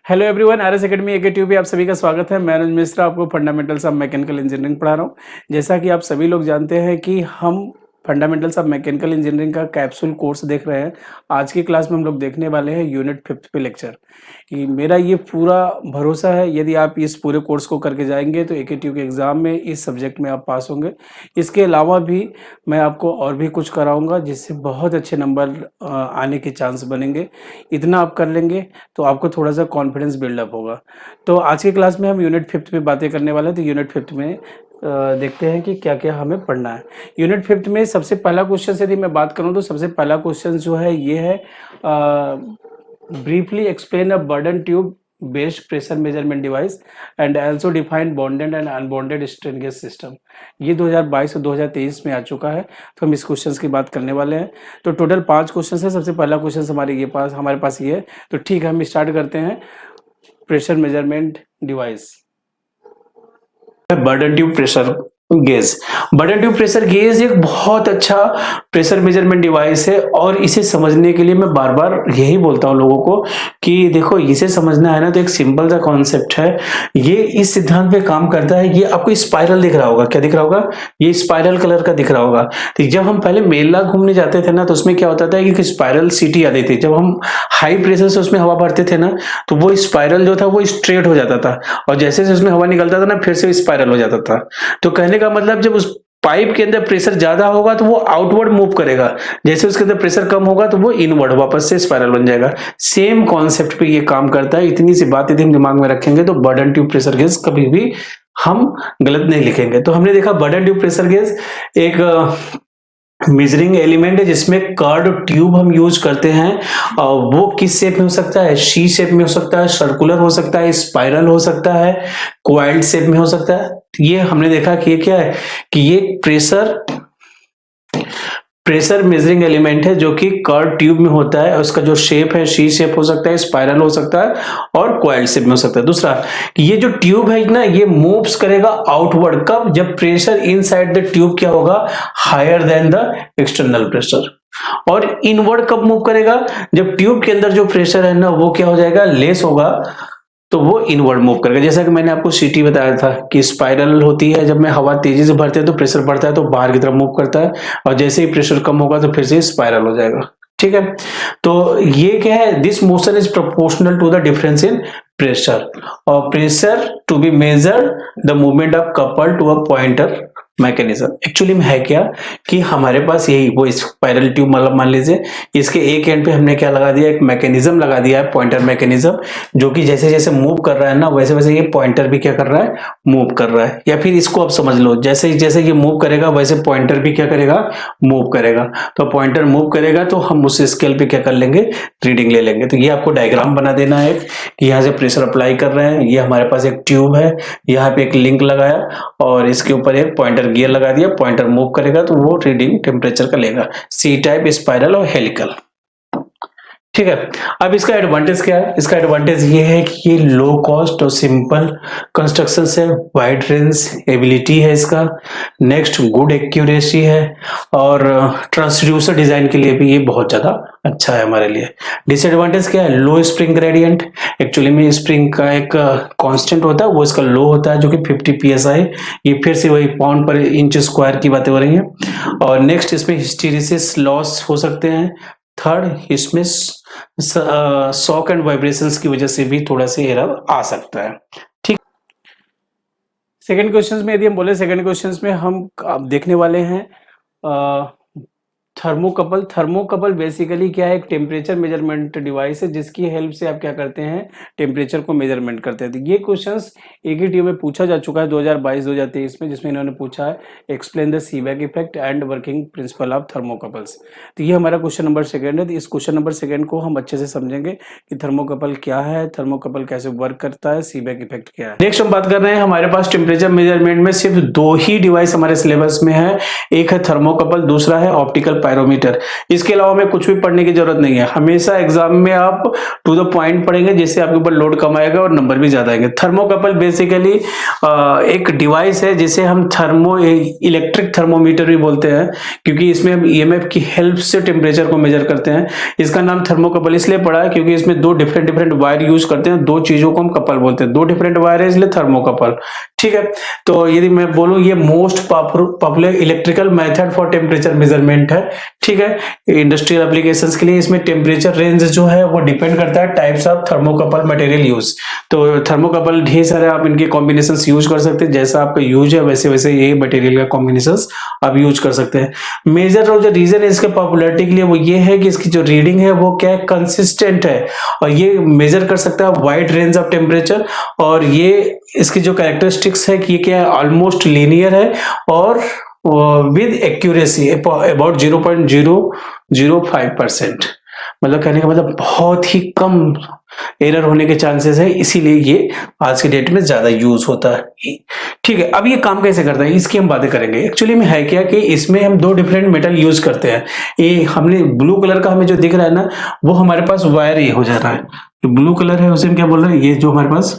Hello everyone, RS academy एके पे आप सभी का स्वागत है। मैं अनुज मिश्रा आपको फंडामेंटल्स ऑफ मैकेनिकल इंजीनियरिंग पढ़ा रहा हूँ। जैसा कि आप सभी लोग जानते हैं कि हम फंडामेंटल्स ऑफ मैकेनिकल इंजीनियरिंग का कैप्सूल कोर्स देख रहे हैं। आज की क्लास में हम लोग देखने वाले हैं यूनिट 5 पे लेक्चर। कि मेरा ये पूरा भरोसा है, यदि आप इस पूरे कोर्स को करके जाएंगे तो एके के एग्ज़ाम में इस सब्जेक्ट में आप पास होंगे। इसके अलावा भी मैं आपको और भी कुछ कराऊंगा जिससे बहुत अच्छे नंबर आने के चांस बनेंगे। इतना आप कर लेंगे तो आपको थोड़ा सा कॉन्फिडेंस बिल्डअप होगा। तो आज की क्लास में हम यूनिट 5 पे बातें करने वाले हैं। तो यूनिट 5 में देखते हैं कि क्या क्या हमें पढ़ना है। यूनिट 5 में सबसे पहला क्वेश्चन यदि मैं बात करूं तो सबसे पहला क्वेश्चन जो है ये है, briefly explain a burden tube based pressure measurement device and also define bonded and unbonded strain gauge system. ये 2022 और 2023 में आ चुका है। तो हम इस क्वेश्चन की बात करने वाले हैं। तो टोटल 5 क्वेश्चन है। सबसे पहला क्वेश्चन हमारे पास ये है। तो ठीक है, हम स्टार्ट करते हैं। Pressure measurement device, burden tube pressure gauge. Burden tube pressure gauge एक बहुत अच्छा प्रेशर मेजरमेंट डिवाइस है और इसे समझने के लिए मैं बार बार यही बोलता हूँ लोगों को कि देखो, इसे समझना है ना तो एक सिंपल सा कॉन्सेप्ट है। ये इस सिद्धांत पे काम करता है। ये आपको स्पाइरल दिख रहा होगा, क्या दिख रहा होगा? ये स्पाइरल कलर का दिख रहा होगा। तो जब हम पहले मेला घूमने जाते थे ना तो उसमें क्या होता था कि स्पाइरल सिटी आती थी। जब हम हाई प्रेशर से उसमें हवा भरते थे ना तो वो स्पाइरल जो था वो स्ट्रेट हो जाता था और जैसे जैसे उसमें हवा निकलता था ना फिर से स्पाइरल हो जाता था। तो कहने का मतलब, जब उस पाइप के अंदर प्रेशर ज्यादा होगा तो वो आउटवर्ड मूव करेगा, जैसे उसके अंदर प्रेशर कम होगा तो वो इनवर्ड वापस से स्पाइरल बन जाएगा। सेम कॉन्सेप्ट पे ये काम करता है। इतनी सी बात यदि हम दिमाग में रखेंगे तो बर्डन ट्यूब प्रेशर गेज कभी भी हम गलत नहीं लिखेंगे। तो हमने देखा बर्डन ट्यूब प्रेशर गेज एक मेजरिंग एलिमेंट है जिसमें कर्ड ट्यूब हम यूज करते हैं। वो किस शेप में हो सकता है? सी शेप में हो सकता है, सर्कुलर हो सकता है, स्पाइरल हो सकता है, क्वाइल्ड शेप में हो सकता है। तो ये हमने देखा कि ये क्या है कि ये प्रेशर मेजरिंग एलिमेंट है जो कि कर्व ट्यूब में होता है। उसका जो शेप है सी शेप हो सकता है, स्पाइरल हो सकता है और क्वाइल्ड शेप में हो सकता है। दूसरा कि ये जो ट्यूब है ना ये मूव्स करेगा आउटवर्ड। कब? जब प्रेशर इनसाइड द ट्यूब क्या होगा? Higher than the external pressure. और इनवर्ड कब मूव करेगा? जब ट्यूब के अंदर जो प्रेशर है ना वो क्या हो जाएगा? लेस होगा, तो वो इनवर्ड मूव करेगा। जैसा कि मैंने आपको सीटी बताया था कि स्पाइरल होती है, जब मैं हवा तेजी से भरते हैं तो प्रेशर बढ़ता है तो बाहर की तरफ मूव करता है और जैसे ही प्रेशर कम होगा तो फिर से स्पाइरल हो जाएगा। ठीक है, तो ये क्या है? This motion is proportional to the difference in pressure और pressure to be measured the movement of couple to a pointer mechanism. Actually में है क्या कि हमारे पास यही वो स्पाइरल ट्यूब, मतलब मान लीजिए इसके एक एंड पे हमने क्या लगा दिया? एक मैकेनिज्म लगा दिया है, पॉइंटर मैकेनिज्म, जो कि जैसे जैसे मूव कर रहा है ना वैसे वैसे ये पॉइंटर भी क्या कर रहा है? मूव कर रहा है। या फिर इसको आप समझ लो, जैसे जैसे ये मूव करेगा वैसे पॉइंटर भी क्या करेगा? मूव करेगा। तो पॉइंटर मूव करेगा तो हम उस स्केल पे क्या कर लेंगे? रीडिंग ले लेंगे। तो ये आपको डायग्राम बना देना है कि यहाँ से प्रेशर अप्लाई कर रहे हैं, ये हमारे पास एक ट्यूब है, यहाँ पे एक लिंक लगाया और इसके ऊपर एक पॉइंटर गियर लगा दिया। पॉइंटर मूव करेगा तो वो रीडिंग टेम्परेचर का लेगा। सी टाइप, स्पाइरल और हेलिकल। ठीक है, अब इसका एडवांटेज क्या है? इसका एडवांटेज ये है कि ये लो कॉस्ट और सिंपल कंस्ट्रक्शन से, वाइड रेंज एबिलिटी है इसका। नेक्स्ट, गुड एक्यूरेसी है और ट्रांसड्यूसर डिजाइन के लिए भी ये बहुत ज्यादा अच्छा है हमारे लिए। डिसएडवांटेज क्या है? लो स्प्रिंग ग्रेडियंट। एक्चुअली में स्प्रिंग का एक कांस्टेंट होता है, वो इसका लो होता है जो कि 50 psi। ये फिर से वही पाउंड पर इंच स्क्वायर की बातें हो रही हैं। और नेक्स्ट, इसमें हिस्टेरिसिस लॉस हो सकते हैं। थर्ड, इसमें शॉक एंड वाइब्रेशंस की वजह से भी थोड़ा सा एरर आ सकता है। ठीक, सेकंड क्वेश्चंस में यदि हम बोले, सेकंड क्वेश्चंस में हम देखने वाले हैं थर्मोकपल। थर्मोकपल बेसिकली क्या है? एक टेम्परेचर मेजरमेंट डिवाइस है जिसकी हेल्प से आप क्या करते हैं? टेम्परेचर को मेजरमेंट करते हैं। तो ये क्वेश्चंस एकेटीयू में पूछा जा चुका है 2022-2023 में, जिसमें इन्होंने पूछा है explain the सीबैक effect and working principle of thermocouples. तो ये हमारा क्वेश्चन नंबर सेकंड है। तो इस क्वेश्चन नंबर सेकंड को हम अच्छे से समझेंगे कि थर्मोकपल क्या है, थर्मोकपल कैसे वर्क करता है, सीबैक इफेक्ट क्या है। नेक्स्ट हम बात कर रहे हैं, हमारे पास टेम्परेचर मेजरमेंट में सिर्फ 2 ही डिवाइस हमारे सिलेबस में है। एक है थर्मोकपल, दूसरा है ऑप्टिकल पायरोमीटर। इसके अलावा हमें कुछ भी पढ़ने की जरूरत नहीं है। हमेशा एग्जाम में आप टू द पॉइंट पढ़ेंगे, जिससे आपके ऊपर लोड कम आएगा और नंबर भी ज्यादा आएंगे। थर्मोकपल बेसिकली एक डिवाइस है जिसे हम इलेक्ट्रिक थर्मोमीटर भी बोलते हैं, क्योंकि इसमें हम ईएमएफ की हेल्प से टेम्परेचर को मेजर करते हैं। इसका नाम थर्मोकपल इसलिए पड़ा है क्योंकि इसमें दो डिफरेंट वायर यूज करते हैं, दो चीजों को हम कपल बोलते हैं, दो डिफरेंट वायर है इसलिए थर्मोकपल। ठीक है, तो यदि मैं बोलूं ये most popular electrical method for temperature measurement है। ठीक है, इंडस्ट्रियल एप्लीकेशंस के लिए इसमें टेम्परेचर रेंज जो है वो डिपेंड करता है types of thermocouple material use. तो थर्मोकपल ढेर सारे आप इनके कॉम्बिनेशंस यूज कर सकते हैं, जैसा आपका यूज है वैसे वैसे ये मटेरियल का कॉम्बिनेशंस आप यूज कर सकते हैं। मेजर और जो रीजन है इसके पॉपुलैरिटी के लिए वो ये है कि इसकी जो रीडिंग है वो क्या है, कंसिस्टेंट है, और ये मेजर कर सकता है वाइड रेंज ऑफ टेम्परेचर। और ये इसकी जो कैरेक्टरिस्टिक्स है कि ये क्या है, ऑलमोस्ट लीनियर है और विद एक्यूरेसी अबाउट 0.005%। मतलब कहने का मतलब बहुत ही कम एरर होने के चांसेस है, इसीलिए ये आज के डेट में ज्यादा यूज होता है। ठीक है, अब ये काम कैसे करता है इसकी हम बातें करेंगे। एक्चुअली में है क्या कि इसमें हम दो डिफरेंट मेटल यूज करते हैं। ये हमने ब्लू कलर का हमें जो दिख रहा है ना, वो हमारे पास वायर ये हो जा रहा है। जो ब्लू कलर है उसे हम क्या बोल रहे हैं, ये जो हमारे पास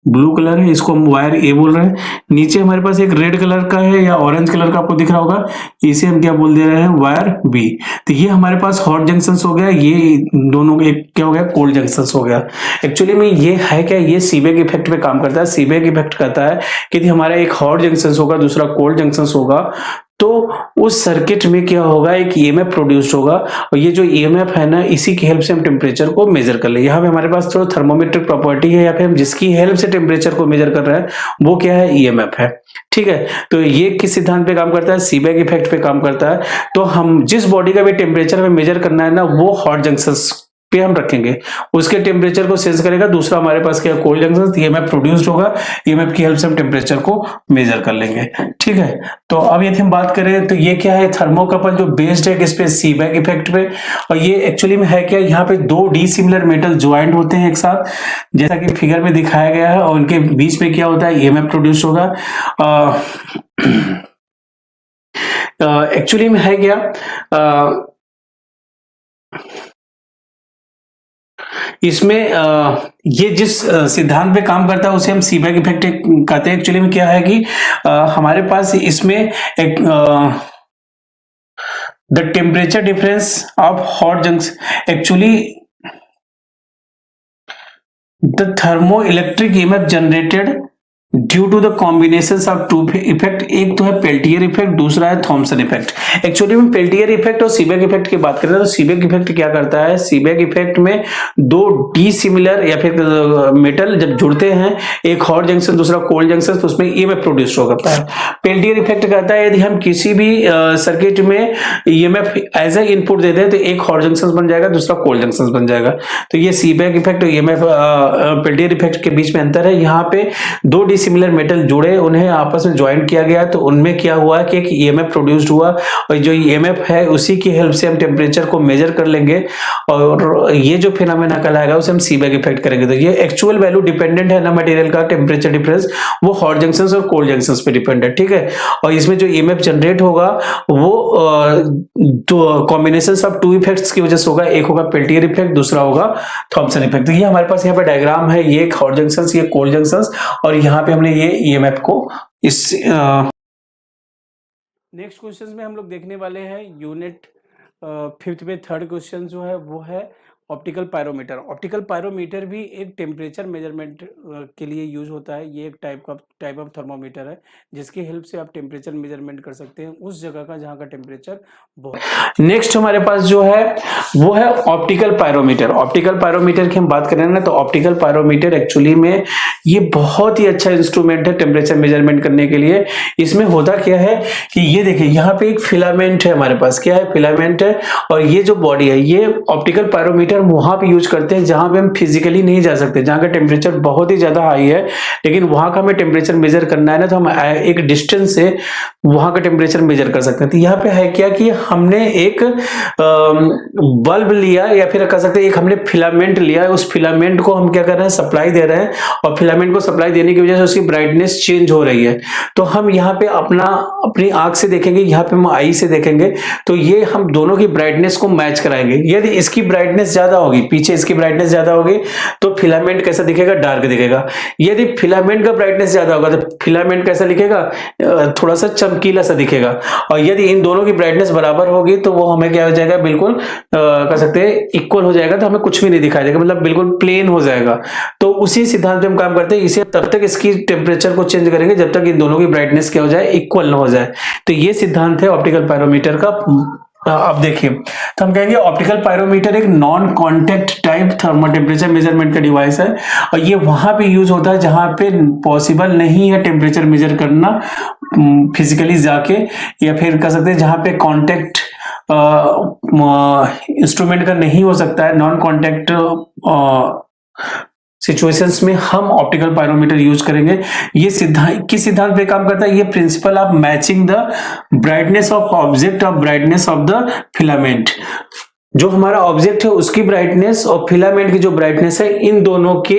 ब्लू कलर है इसको हम वायर ए बोल रहे हैं। नीचे हमारे पास एक रेड कलर का है या ऑरेंज कलर का आपको दिख रहा होगा, इसे हम क्या बोल दे रहे हैं, वायर बी। तो ये हमारे पास हॉट जंक्शंस हो गया, ये दोनों एक क्या हो गया, कोल्ड जंक्शंस हो गया। एक्चुअली में ये है क्या, ये सीबेक इफेक्ट पे काम करता है। सीबेक इफेक्ट कहता है कि हमारा एक हॉट जंक्शन होगा, दूसरा कोल्ड जंक्शन होगा, तो उस सर्किट में क्या होगा, एक ईएमएफ प्रोड्यूस होगा, और ये जो ईएमएफ है ना, इसी की हेल्प से हम टेम्परेचर को मेजर कर ले। यहाँ पे हमारे पास थोड़ा थर्मोमेट्रिक प्रॉपर्टी है, या फिर हम जिसकी हेल्प से टेम्परेचर को मेजर कर रहे हैं वो क्या है, ईएमएफ है। ठीक है, तो ये किस सिद्धांत पे काम करता है, सीबेक इफेक्ट पे काम करता है। तो हम जिस बॉडी का भी टेम्परेचर हमें मेजर करना है ना, वो हॉट जंक्शन पे हम रखेंगे, उसके टेम्परेचर को सेंस करेगा। दूसरा हमारे पास क्या, कोल्ड जंक्शन, ईएमएफ प्रोड्यूस्ड होगा, ईएमएफ की हेल्प से हम टेम्परेचर को मेजर कर लेंगे। ठीक है, तो अब यदि हम बात करें तो ये क्या है, थर्मोकपल जो बेस्ड है किस पे, सीबेक इफेक्ट पे। और ये एक्चुअली में है क्या, यहाँ पे दो डिसिमिलर मेटल ज्वाइंट होते हैं एक साथ, जैसा कि फिगर में दिखाया गया है, और उनके बीच में क्या होता है, ईएमएफ प्रोड्यूस होगा। एक्चुअली में है क्या, इसमें ये जिस सिद्धांत पे काम करता है उसे हम सीबेक इफेक्ट कहते हैं। एक्चुअली में क्या है कि हमारे पास इसमें एक the temperature difference of hot junction, actually the thermoelectric EMF generated due to the combination of two effect. एक तो है पेल्टियर इफेक्ट, दूसरा है थॉमसन इफेक्ट। एक्चुअली में पेल्टियर इफेक्ट और सीबेक इफेक्ट की बात करें तो सीबेक इफेक्ट क्या करता है, सीबेक इफेक्ट में दो डिसिमिलर या फिर मेटल जब जुड़ते हैं, एक हॉट जंक्शन दूसरा कोल्ड जंक्शन, तो उसमें ईएमएफ प्रोड्यूस होता है। पेल्टियर इफेक्ट कहता है यदि हम किसी भी सर्किट में ईएमएफ एज ए इनपुट देते हैं तो एक हॉट जंक्शन बन जाएगा, दूसरा कोल्ड जंक्शन बन जाएगा। तो ये सीबेक इफेक्ट और ईएमएफ पेल्टियर इफेक्ट के बीच में अंतर है। यहाँ पे दो सिमिलर मेटल जुड़े, उन्हें आपस में ज्वाइंट किया गया, तो उनमें क्या हुआ कि एक ईएमएफ प्रोड्यूस्ड हुआ, और जो ईएमएफ है उसी की हेल्प से हम टेम्परेचर को मेजर कर लेंगे, और ये जो फिनोमेना कहलाएगा उसे हम सीबेक इफेक्ट करेंगे। तो ये एक्चुअल वैल्यू डिपेंडेंट है ना मटेरियल का, टेम्परेचर डिफरेंस वो हॉट जंक्शंस और कोल्ड जंक्शंस पे डिपेंड है। ठीक है, और इसमें जो ईएमएफ जनरेट होगा वो तो कॉम्बिनेशन ऑफ टू इफेक्ट्स की वजह से होगा, एक होगा पेल्टियर इफेक्ट, दूसरा होगा थॉमसन इफेक्ट। तो ये हमारे पास यहाँ पे डायग्राम है, ये हॉट जंक्शंस, ये कोल्ड जंक्शंस, और यहाँ पे हमने ये ईएमएफ को इस नेक्स्ट क्वेश्चन में हम लोग देखने वाले हैं यूनिट 5th में थर्ड क्वेश्चन जो है वो है ऑप्टिकल पायरोमीटर। ऑप्टिकल पायरोमीटर भी एक टेम्परेचर मेजरमेंट के लिए यूज होता है। ये एक टाइप ऑफ थर्मोमीटर है जिसकी हेल्प से आप टेम्परेचर मेजरमेंट कर सकते हैं उस जगह का जहाँ का टेम्परेचर बहुत। नेक्स्ट हमारे पास जो है वो है ऑप्टिकल पायरोमीटर। ऑप्टिकल पायरोमीटर की हम बात करें ना, तो ऑप्टिकल पायरोमीटर एक्चुअली में ये बहुत ही अच्छा इंस्ट्रूमेंट है टेम्परेचर मेजरमेंट करने के लिए। इसमें होता क्या है कि ये देखिए यहाँ पे एक फिलामेंट है हमारे पास, क्या है, फिलामेंट है, और ये जो बॉडी है ये ऑप्टिकल पायरोमीटर हम वहां पे यूज करते हैं जहां पे हम फिजिकली नहीं जा सकते, जहां का टेम्परेचर बहुत ही ज्यादा हाई है, लेकिन वहां का हमें टेम्परेचर मेजर करना है ना, तो हम एक डिस्टेंस से वहां का टेम्परेचर मेजर कर सकते हैं। तो यहाँ पे है क्या कि हमने एक बल्ब लिया, या फिर कह सकते हैं एक हमने फिलामेंट लिया, उस फिलामेंट को हम क्या कर रहे हैं, सप्लाई दे रहे हैं, और फिलामेंट को सप्लाई देने की वजह से उसकी ब्राइटनेस चेंज हो रही है। तो हम यहाँ पे अपनी आंख से देखेंगे, यहाँ पे हम आई से देखेंगे, तो ये हम दोनों की ब्राइटनेस को मैच कराएंगे। यदि इसकी ब्राइटनेस ज्यादा होगी, पीछे इसकी ब्राइटनेस ज्यादा होगी, तो फिलामेंट कैसा दिखेगा, डार्क दिखेगा। यदि फिलामेंट का ब्राइटनेस ज्यादा होगा तो फिलामेंट कैसा दिखेगा, थोड़ा सा चमकीला सा दिखेगा। और यदि इन दोनों की ब्राइटनेस बराबर होगी तो वो हमें क्या हो जाएगा, बिल्कुल कह सकते हैं इक्वल हो जाएगा, तो हमें कुछ भी नहीं दिखाई देगा, मतलब बिल्कुल प्लेन हो जाएगा। तो उसी सिद्धांत पे हम काम करते हैं, इसे तब तक इसकी टेम्परेचर को चेंज करेंगे जब तक इन दोनों की ब्राइटनेस क्या हो जाए, इक्वल ना हो जाए। तो ये सिद्धांत है ऑप्टिकल पायरोमीटर का। अब देखिए, तो हम कहेंगे ऑप्टिकल पायरोमीटर एक non contact type thermal temperature measurement का डिवाइस है, और ये वहां पे यूज होता है जहां पे पॉसिबल नहीं है टेम्परेचर मेजर करना फिजिकली जाके, या फिर कह सकते हैं जहां पे कांटेक्ट इंस्ट्रूमेंट का नहीं हो सकता है, नॉन कांटेक्ट सिचुएशंस में हम ऑप्टिकल पायरोमीटर यूज करेंगे। ये किस सिद्धांत पे काम करता है, ये principle of matching the brightness of object of brightness of the filament. जो हमारा ऑब्जेक्ट है उसकी ब्राइटनेस और फिलामेंट की जो ब्राइटनेस है, इन दोनों के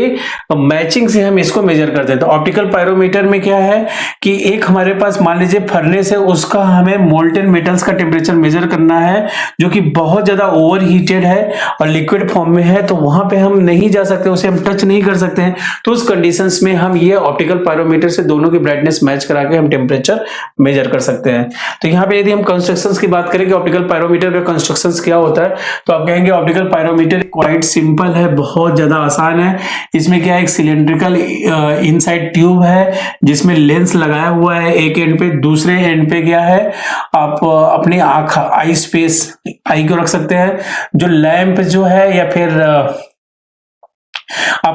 मैचिंग से हम इसको मेजर करते हैं। तो ऑप्टिकल पायरोमीटर में क्या है कि एक हमारे पास मान लीजिए फर्नेस है, उसका हमें मोल्टेन मेटल्स का टेम्परेचर मेजर करना है, जो कि बहुत ज्यादा ओवर हीटेड है और लिक्विड फॉर्म में है, तो वहां पे हम नहीं जा सकते, उसे हम टच नहीं कर सकते हैं। तो उस कंडीशंस में हम ये ऑप्टिकल पायरोमीटर से दोनों की ब्राइटनेस मैच करा के हम टेम्परेचर मेजर कर सकते हैं। तो यहाँ पे यदि हम कंस्ट्रक्शंस की बात करें कि ऑप्टिकल पायरोमीटर का कंस्ट्रक्शंस क्या होता है, तो आप कहेंगे ऑप्टिकल पायरोमीटर क्वाइट सिंपल है, बहुत ज्यादा आसान है। इसमें क्या है, एक सिलेंड्रिकल इनसाइड ट्यूब है जिसमें लेंस लगाया हुआ है एक एंड पे, दूसरे एंड पे क्या है, आप अपनी आंख आई स्पेस आई को रख सकते हैं। जो लैंप जो है, या फिर आप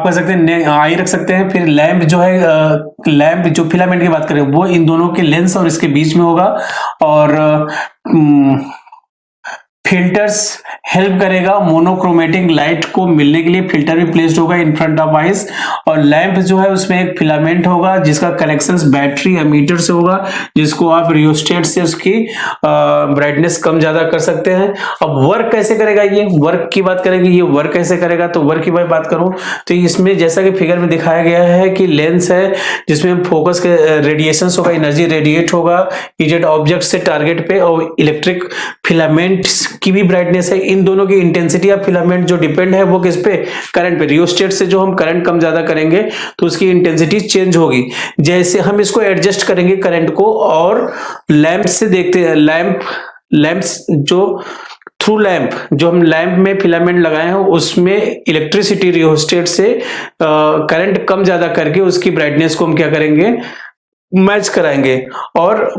कह सकते हैं आई रख सकते हैं, फिर लैंप जो है, लैंप जो फिलामेंट की बात करें वो इन दोनों के लेंस और इसके बीच में होगा। और फिल्टर्स हेल्प करेगा, मोनोक्रोमेटिक लाइट को मिलने के लिए फिल्टर भी प्लेस्ड होगा इन फ्रंट ऑफ आइज। और लैंप जो है उसमें एक फिलामेंट होगा जिसका कनेक्शन बैटरी एमीटर से होगा, जिसको आप रियोस्टेट से उसकी ब्राइटनेस कम ज्यादा कर सकते हैं। अब वर्क कैसे करेगा, ये वर्क की बात करेंगे, ये वर्क कैसे करेगा, तो वर्क की मैं बात करूं तो इसमें जैसा कि फिगर में दिखाया गया है कि लेंस है जिसमें फोकस के रेडिएशन होगा, एनर्जी रेडिएट होगा इजेड ऑब्जेक्ट से टारगेट पे, और इलेक्ट्रिक फिलामेंट की भी ब्राइटनेस है। इन दोनों की इंटेंसिटी ऑफ फिलामेंट जो डिपेंड है वो किस पे, करंट पे। रियोस्टेट से जो हम करंट कम ज्यादा करेंगे तो उसकी इंटेंसिटी चेंज होगी। जैसे हम इसको एडजस्ट करेंगे करंट को, और लैंप से देखते हैं, लैंप्स जो थ्रू लैंप, जो हम लैंप में फिलामेंट लगाए हैं उसमें इलेक्ट्रिसिटी रियोस्टेट से करंट कम ज्यादा करके उसकी ब्राइटनेस को हम क्या करेंगे, मैच कराएंगे। और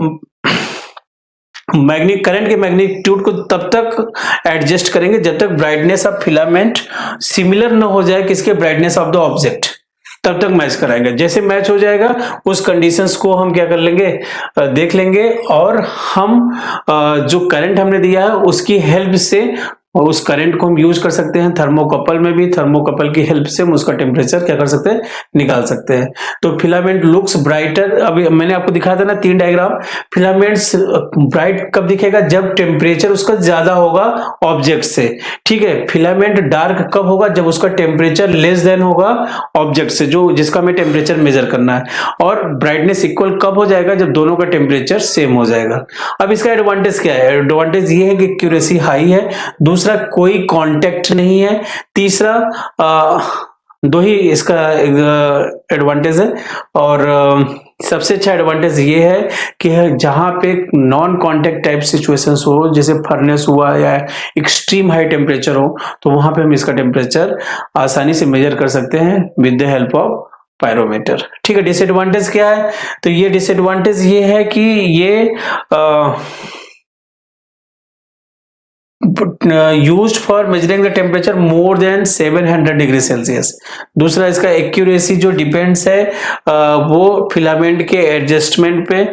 करंट के मैग्नीट्यूड को तब तक एडजस्ट करेंगे जब तक ब्राइटनेस ऑफ फिलामेंट सिमिलर न हो जाए किसके, ब्राइटनेस ऑफ द ऑब्जेक्ट, तब तक मैच कराएंगे। जैसे मैच हो जाएगा उस कंडीशंस को हम क्या कर लेंगे, देख लेंगे, और हम जो करंट हमने दिया है उसकी हेल्प से, और उस करंट को हम यूज कर सकते हैं थर्मोकपल में भी, थर्मोकपल की हेल्प से हम उसका टेम्परेचर क्या कर सकते हैं, निकाल सकते हैं। तो फिलामेंट लुक्स ब्राइटर, अभी मैंने आपको दिखाया था ना 3 डायग्राम। फिलामेंट्स ब्राइट कब दिखेगा, जब टेम्परेचर उसका ज्यादा होगा ऑब्जेक्ट से, ठीक है। फिलामेंट डार्क कब होगा, जब उसका टेम्परेचर लेस देन होगा ऑब्जेक्ट से, जो जिसका हमें टेम्परेचर मेजर करना है। और ब्राइटनेस इक्वल कब हो जाएगा, जब दोनों का टेम्परेचर सेम हो जाएगा। अब इसका एडवांटेज क्या है, एडवांटेज ये है कि एक्यूरेसी हाई है, दूसरा कोई कांटेक्ट नहीं है, तीसरा दो ही इसका एडवांटेज है। और सबसे अच्छा एडवांटेज ये है कि जहां पे नॉन कांटेक्ट टाइप सिचुएशंस हो, जैसे फर्नेस हुआ या एक्सट्रीम हाई टेम्परेचर हो, तो वहां पे हम इसका टेम्परेचर आसानी से मेजर कर सकते हैं with the help of pyrometer, ठीक है। डिसएडवांटेज क्या है, तो ये डिसएडवांटेज ये है कि ये used for measuring the temperature more than 700 degree Celsius. दूसरा इसका एक्यूरेसी जो डिपेंड्स है वो फिलामेंट के एडजस्टमेंट पे,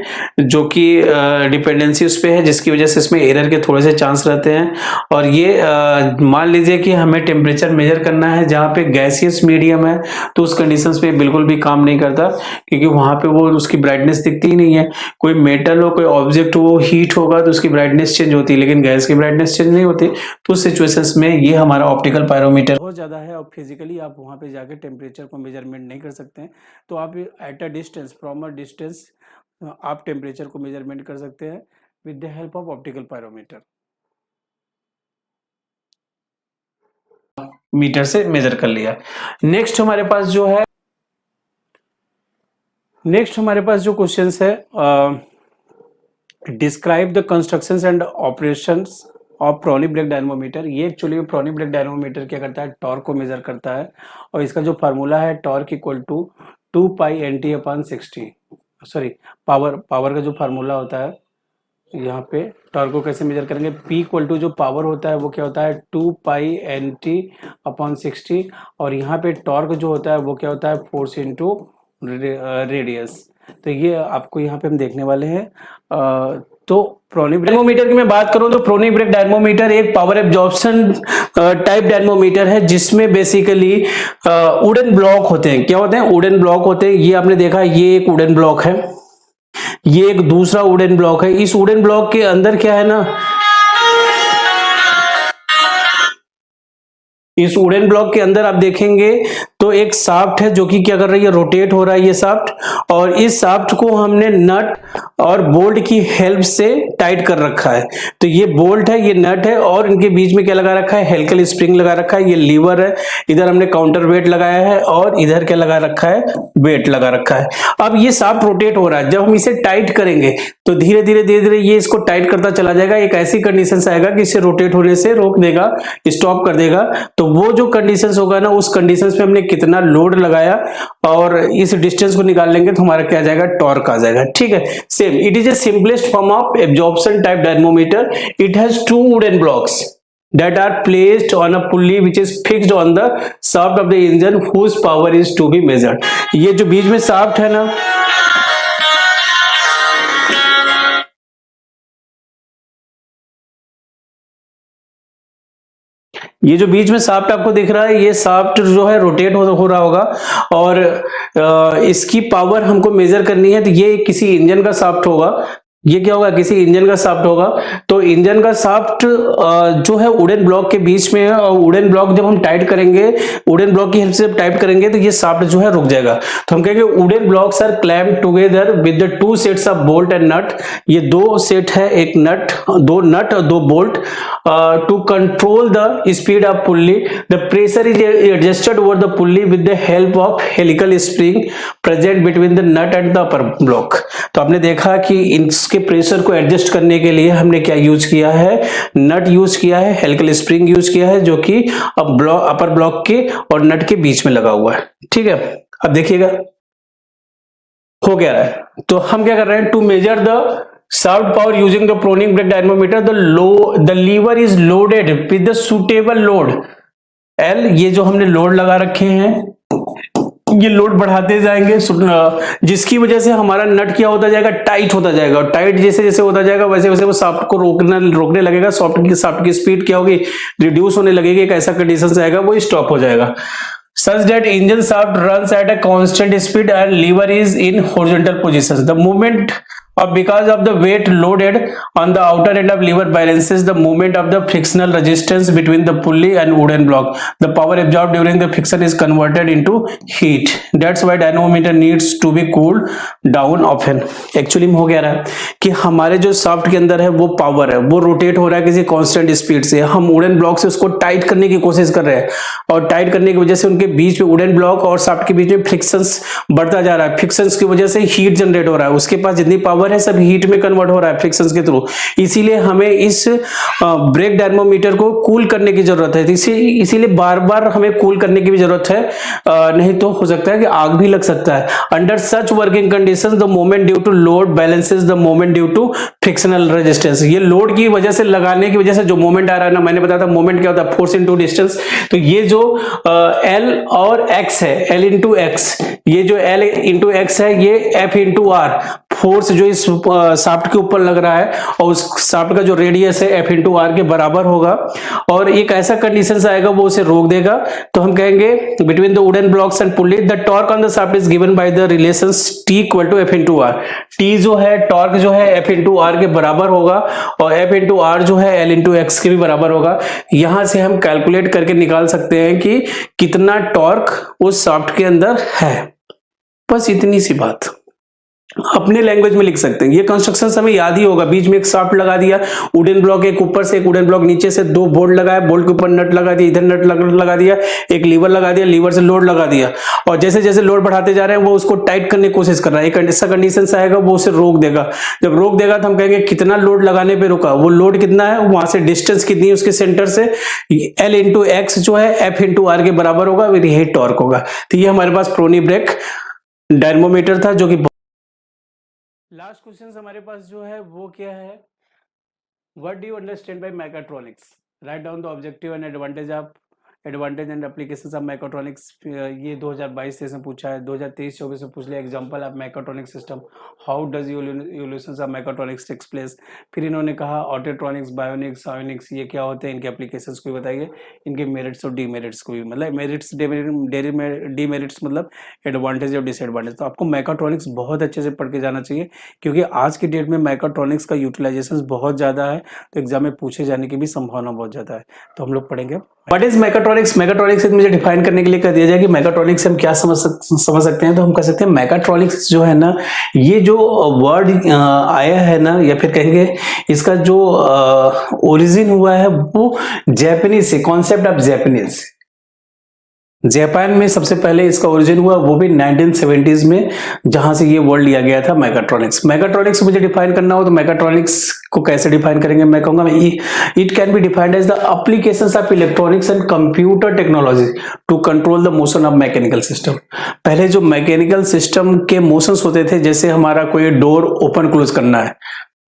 जो कि डिपेंडेंसी उस पे है, जिसकी वजह से इसमें एरर के थोड़े से चांस रहते हैं। और ये मान लीजिए कि हमें टेम्परेचर मेजर करना है जहाँ पे गैसियस मीडियम है, तो उस कंडीशंस पे बिल्कुल भी काम नहीं करता, क्योंकि वहां पे वो उसकी ब्राइटनेस दिखती ही नहीं है। कोई मेटल हो, कोई ऑब्जेक्ट हो, वो हीट होगा तो उसकी ब्राइटनेस चेंज होती है, लेकिन गैस की ब्राइटनेस चेंज नहीं होती। तो उस सिचुएशंस में ये हमारा ऑप्टिकल पायरोमीटर बहुत ज्यादा है और फिजिकली आप वहां पे जाके टेम्परेचर को मेजरमेंट नहीं कर सकते हैं। तो आप at a distance, from a distance, आप टेम्परेचर को मेजरमेंट कर सकते हैं with the help of optical pyrometer. Meter से मेजर कर लिया। नेक्स्ट हमारे पास जो क्वेश्चंस है, describe the constructions and operations of Prony brake dynamometer. ये एक्चुअली प्रोनी ब्रेक डायनमोमीटर क्या करता है, टॉर्क को मेजर करता है। और इसका जो फार्मूला है, torque equal to 2 pi NT upon 60, sorry power का जो फार्मूला होता है, यहाँ पे टॉर्क को कैसे मेजर करेंगे, P इक्वल टू जो पावर होता है वो क्या होता है 2 पाई NT अपॉन 60, और यहाँ पे टॉर्क जो होता है वो क्या होता है फोर्स इंटू रेडियस। तो ये आपको यहाँ पे हम देखने वाले हैं। तो प्रोनी ब्रेक डायनमोमीटर की मैं बात करूं तो प्रोनी ब्रेक डायनमोमीटर एक पावर एब्जॉर्प्शन टाइप डायनमोमीटर है, जिसमें बेसिकली वुडन ब्लॉक होते हैं। क्या होते हैं, वुडन ब्लॉक होते हैं। ये आपने देखा, ये एक वुडन ब्लॉक है, ये एक दूसरा वुडन ब्लॉक है। इस वुडन ब्लॉक के अंदर क्या है ना, इस वुडन ब्लॉक के अंदर आप देखेंगे तो एक शाफ्ट है जो कि क्या कर रही है, रोटेट हो रहा है ये शाफ्ट। और इस शाफ्ट को हमने नट और बोल्ट की हेल्प से टाइट कर रखा है। तो ये बोल्ट है, ये नट है, और इनके बीच में क्या लगा रखा है, हेलिकल स्प्रिंग लगा रखा है। ये लीवर है, इधर हमने काउंटर वेट लगाया है, और इधर क्या लगा रखा है, वेट लगा रखा है। अब ये शाफ्ट रोटेट हो रहा है, जब हम इसे टाइट करेंगे तो धीरे धीरे ये इसको टाइट करता चला जाएगा। एक ऐसी कंडीशन आएगा कि इसे रोटेट होने से रोक देगा, स्टॉप कर देगा। तो वो जो कंडीशंस होगा ना, उस कंडीशंस पे हमने कितना लोड लगाया और इस डिस्टेंस को निकाल लेंगे तो हमारा क्या आ जाएगा, टॉर्क आ जाएगा। ठीक है, same it is a simplest form of absorption type dynamometer. It has 2 wooden blocks that are placed on a pulley which is fixed on the shaft of the engine whose power is to be measured। ये जो बीच में shaft है ना, ये जो बीच में shaft आपको दिख रहा है, ये शाफ्ट जो है रोटेट हो रहा होगा, और इसकी पावर हमको मेजर करनी है। तो ये किसी इंजन का शाफ्ट होगा, ये क्या होगा, किसी इंजन का शाफ्ट होगा। तो इंजन का शाफ्ट जो है वुडन ब्लॉक के बीच में है, और वुडन ब्लॉक जब हम टाइट करेंगे, वुडन ब्लॉक की हेल्प से टाइट करेंगे तो ये शाफ्ट जो है रुक जाएगा। तो हम कहेंगे wooden blocks are clamped together with the 2 sets of bolt and nut. ये 2 सेट है, एक नट, 2 नट और 2 bolt, to control the speed of pulley. The pressure is adjusted over the pulley with the help of helical spring present between the nut and the upper block. तो आपने देखा कि इसके pressure को adjust करने के लिए हमने क्या यूज किया है, नट यूज किया है, हेलिकल स्प्रिंग यूज किया है, जो कि अपर ब्लॉक के और नट के बीच में लगा हुआ है। ठीक है, अब देखिएगा हो क्या रहा है। तो हम क्या कर रहे हैं, to measure the shaft power using the Prony brake dynamometer, the lever is loaded with the suitable load L। ये जो हमने लोड लगा रखे हैं, ये लोड बढ़ाते जाएंगे, जिसकी वजह से हमारा नट क्या होता जाएगा, टाइट होता जाएगा। और टाइट जैसे जैसे होता जाएगा वैसे वैसे वो शाफ्ट को रोकने लगेगा। शाफ्ट की स्पीड क्या होगी, रिड्यूस होने लगेगी। एक ऐसा कंडीशन आएगा, वो स्टॉप हो जाएगा। Such that engine shaft runs at a constant speed and lever is in horizontal position. The movement because of the weight loaded on the outer end of lever balances the movement of the frictional resistance between the pulley and wooden block. The power absorbed during the friction is converted into heat. That's why dynamometer needs to be cooled down often. Actually में हो गया रहा है कि हमारे जो shaft के अंदर है वो पावर है, वो रोटेट हो रहा है किसी कांस्टेंट स्पीड से। हम वुडन ब्लॉक से उसको टाइट करने की कोशिश कर रहे हैं, और टाइट करने की वजह से उनके बीच में, वुडन ब्लॉक और शाफ्ट के बीच में फ्रिक्शंस बढ़ता जा रहा है। फ्रिक्शंस की वजह से हीट जनरेट हो रहा है। उसके पास जितनी पावर पावर है सब हीट में कन्वर्ट हो रहा है फ्रिक्शन के थ्रू, इसीलिए हमें इस ब्रेक डायनामोमीटर को कूल करने की जरूरत है। इसीलिए बार बार हमें कूल करने की भी जरूरत है, नहीं तो हो सकता है कि आग भी लग सकता है। Under such working conditions the moment due to load balances the moment due to frictional resistance. ये लोड की वजह से, लगाने की वजह से जो मोमेंट आ रहा है ना, मैंने बताया था मोमेंट क्या होता है, फोर्स इनटू डिस्टेंस। तो ये जो L और X है, L इंटू एक्स, ये जो L इंटू एक्स है ये F इंटू आर, फोर्स जो इस शाफ्ट के ऊपर लग रहा है और उस शाफ्ट का जो रेडियस है F इंटू आर के बराबर होगा। और एक ऐसा कंडीशन आएगा वो उसे रोक देगा, तो हम कहेंगे between the wooden blocks and pulley the torque on the shaft is given by the relations T equal to F into R. T जो है टॉर्क जो है F इंटू आर के बराबर होगा और F इंटू आर जो है L इंटू एक्स के भी बराबर होगा। यहां से हम कैलकुलेट करके निकाल सकते हैं कि कितना टॉर्क उस शाफ्ट के अंदर है। बस इतनी सी बात अपने लैंग्वेज में लिख सकते हैं। ये कंस्ट्रक्शन हमें याद ही होगा, बीच में एक शाफ्ट लगा दिया, वुडन ब्लॉक एक ऊपर से एक वुडन ब्लॉक नीचे से, दो बोल्ट लगाया, बोल्ट के ऊपर नट लगा दिया, इधर नट लगा दिया, एक लीवर लगा दिया, लीवर से लोड लगा दिया, और जैसे जैसे लोड बढ़ाते जा रहे हैं वो उसको टाइट करने की कोशिश कर रहा है। एक ऐसा कंडीशन से आएगा वो उसे रोक देगा। जब रोक देगा तो हम कहेंगे कितना लोड लगाने पे रुका, वो लोड कितना है, वहां से डिस्टेंस कितनी है उसके सेंटर से, L इंटू एक्स जो है F इंटू आर के बराबर होगा, यही टॉर्क होगा। तो ये हमारे पास प्रोनी ब्रेक डायनामोमीटर था जो कि लास्ट क्वेश्चन हमारे पास जो है वो क्या है, what do you understand by mechatronics, right down the objective and advantage and applications of mechatronics. ये 2022 से पूछा है, 2023-24 में पूछ लिया example of mechatronic system, how does evolutions of mechatronics takes place. फिर इन्होंने कहा ऑटोट्रॉनिक्स, बायोनिक्स, आयोनिक्स ये क्या होते हैं, इनके एप्लीकेशंस को भी बताइए, इनके मेरिट्स और डीमेरिट्स को भी, मतलब मेरिट्स डीमेरिट्स मतलब एडवांटेज और डिसएडवांटेज। तो आपको मैकाट्रॉनिक्स बहुत अच्छे से पढ़ के जाना चाहिए, क्योंकि आज की डेट में मैकाट्रॉनिक्स का यूटिलाइजेशन बहुत ज़्यादा है, तो एग्जाम में पूछे जाने की भी संभावना बहुत ज़्यादा है। तो हम लोग पढ़ेंगे व्हाट इज मैकाट्रॉनिक्स। मैकाट्रॉनिक्स मुझे डिफाइन करने के लिए कर दिया जाए कि मैकाट्रॉनिक्स हम क्या समझ सकते हैं, तो हम कह सकते हैं मैकाट्रॉनिक्स जो है ना, ये जो वर्ड आया है ना, या फिर कहेंगे इसका जो ओरिजिन हुआ है वो जापानीज से, कॉन्सेप्ट ऑफ जापानीज, जापान में सबसे पहले इसका ओरिजिन हुआ, वो भी 1970s में, जहां से ये वर्ड लिया गया था मैकाट्रॉनिक्स। मैकाट्रॉनिक्स मुझे डिफाइन करना हो तो मैकाट्रॉनिक्स को कैसे डिफाइन करेंगे, मैं कहूंगा it can be defined as the applications of electronics and computer technology to control the motion of mechanical system. पहले जो मैकेनिकल सिस्टम के मोशंस होते थे, जैसे हमारा कोई डोर ओपन क्लोज करना है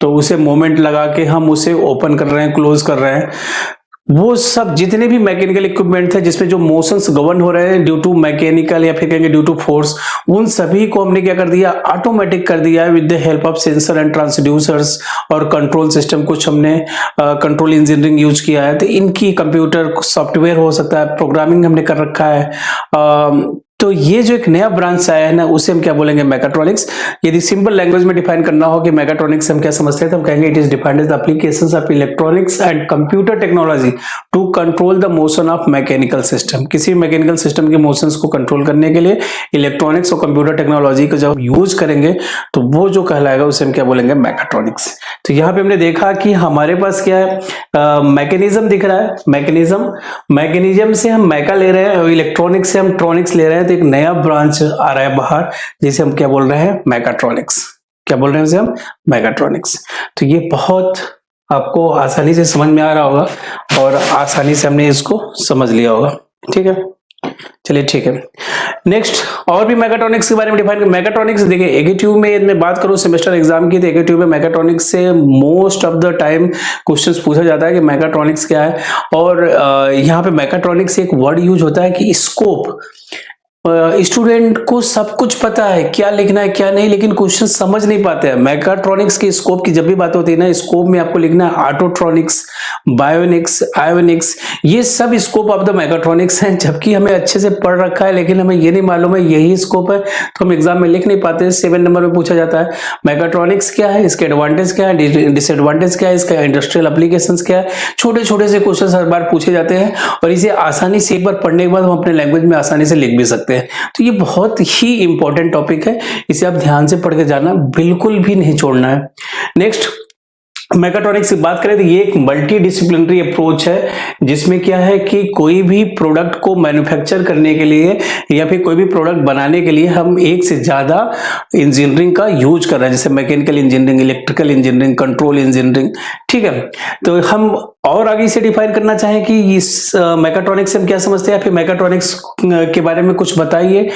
तो उसे मोमेंट लगा के हम उसे ओपन कर रहे हैं, क्लोज कर रहे हैं, वो सब जितने भी मैकेनिकल इक्विपमेंट थे जिसमें जो मोशंस गवर्न हो रहे हैं ड्यू टू मैकेनिकल या फिर कहेंगे ड्यू टू फोर्स, उन सभी को हमने क्या कर दिया, ऑटोमेटिक कर दिया with the help of sensor and transducers और कंट्रोल सिस्टम। कुछ हमने कंट्रोल इंजीनियरिंग यूज किया है, तो इनकी कंप्यूटर सॉफ्टवेयर हो सकता है, प्रोग्रामिंग हमने कर रखा है। तो ये जो एक नया ब्रांच आया है ना, उसे हम क्या बोलेंगे, मैकाट्रॉनिक्स। यदि सिंपल लैंग्वेज में डिफाइन करना हो कि मैकाट्रॉनिक्स हम क्या समझते हैं, तो हम कहेंगे it is defined as the applications of electronics and computer technology to control the motion of mechanical system. किसी मैकेनिकल सिस्टम के मोशंस को कंट्रोल करने के लिए इलेक्ट्रॉनिक्स और कंप्यूटर टेक्नोलॉजी को जब यूज करेंगे तो वो जो कहलाएगा उसे हम क्या बोलेंगे, मैकाट्रॉनिक्स। तो यहाँ पे हमने देखा कि हमारे पास क्या है, मैकेनिज्म दिख रहा है, मैकेनिज्म से हम मैका ले रहे हैं और इलेक्ट्रॉनिक्स से हम ट्रॉनिक्स ले रहे हैं, तो एक नया ब्रांच आ रहा है बाहर जिसे हम क्या बोल रहे हैं, मैकाट्रॉनिक्स। क्या बोल रहे हैं उसे हम, मैकाट्रॉनिक्स। तो ये बहुत आपको आसानी से समझ में आ रहा होगा और आसानी से हमने इसको समझ लिया होगा, ठीक है। चलिए ठीक है, नेक्स्ट और भी मैकाट्रॉनिक्स के बारे में डिफाइन कर। मैकाट्रॉनिक्स देखिए एकेट्यूब में मैं बात करूं सेमेस्टर एग्जाम की, तो एकेट्यूब में मैकाट्रॉनिक्स से most of the time questions पूछा जाता है कि मैकाट्रॉनिक्स क्या है। और यहाँ पे मैकाट्रॉनिक्स एक वर्ड यूज होता है कि स्कोप। स्टूडेंट को सब कुछ पता है क्या लिखना है क्या नहीं, लेकिन क्वेश्चन समझ नहीं पाते हैं। मैकाट्रॉनिक्स की स्कोप की जब भी बात होती है ना, स्कोप में आपको लिखना है ऑटोट्रॉनिक्स, बायोनिक्स, आयोनिक्स, ये सब स्कोप ऑफ द मैकाट्रॉनिक्स हैं। जबकि हमें अच्छे से पढ़ रखा है लेकिन हमें ये नहीं मालूम है यही स्कोप है, तो हम एग्जाम में लिख नहीं पाते। 7 नंबर में पूछा जाता है मैकाट्रॉनिक्स क्या है, इसके एडवांटेज क्या है, डिसएडवांटेज क्या है, इसका इंडस्ट्रियल एप्लीकेशंस क्या है। छोटे छोटे से क्वेश्चन हर बार पूछे जाते हैं और इसे आसानी से एक बार पढ़ने के बाद हम अपने लैंग्वेज में आसानी से लिख भी सकते हैं। तो ये बहुत ही इंपॉर्टेंट टॉपिक है, इसे आप ध्यान से पढ़ के जाना, बिल्कुल भी नहीं छोड़ना है। नेक्स्ट मैकाट्रॉनिक्स की बात करें तो ये एक मल्टी डिसिप्लिनरी अप्रोच है, जिसमें क्या है कि कोई भी प्रोडक्ट को मैन्युफैक्चर करने के लिए या फिर कोई भी प्रोडक्ट बनाने के लिए हम एक से ज्यादा इंजीनियरिंग का यूज कर रहे हैं, जैसे mechanical engineering, electrical engineering, control engineering. ठीक है, तो हम और आगे से डिफाइन करना चाहें कि इस मैकाट्रॉनिक्स से हम क्या समझते हैं, या फिर मैकाट्रॉनिक्स के बारे में कुछ बताइए,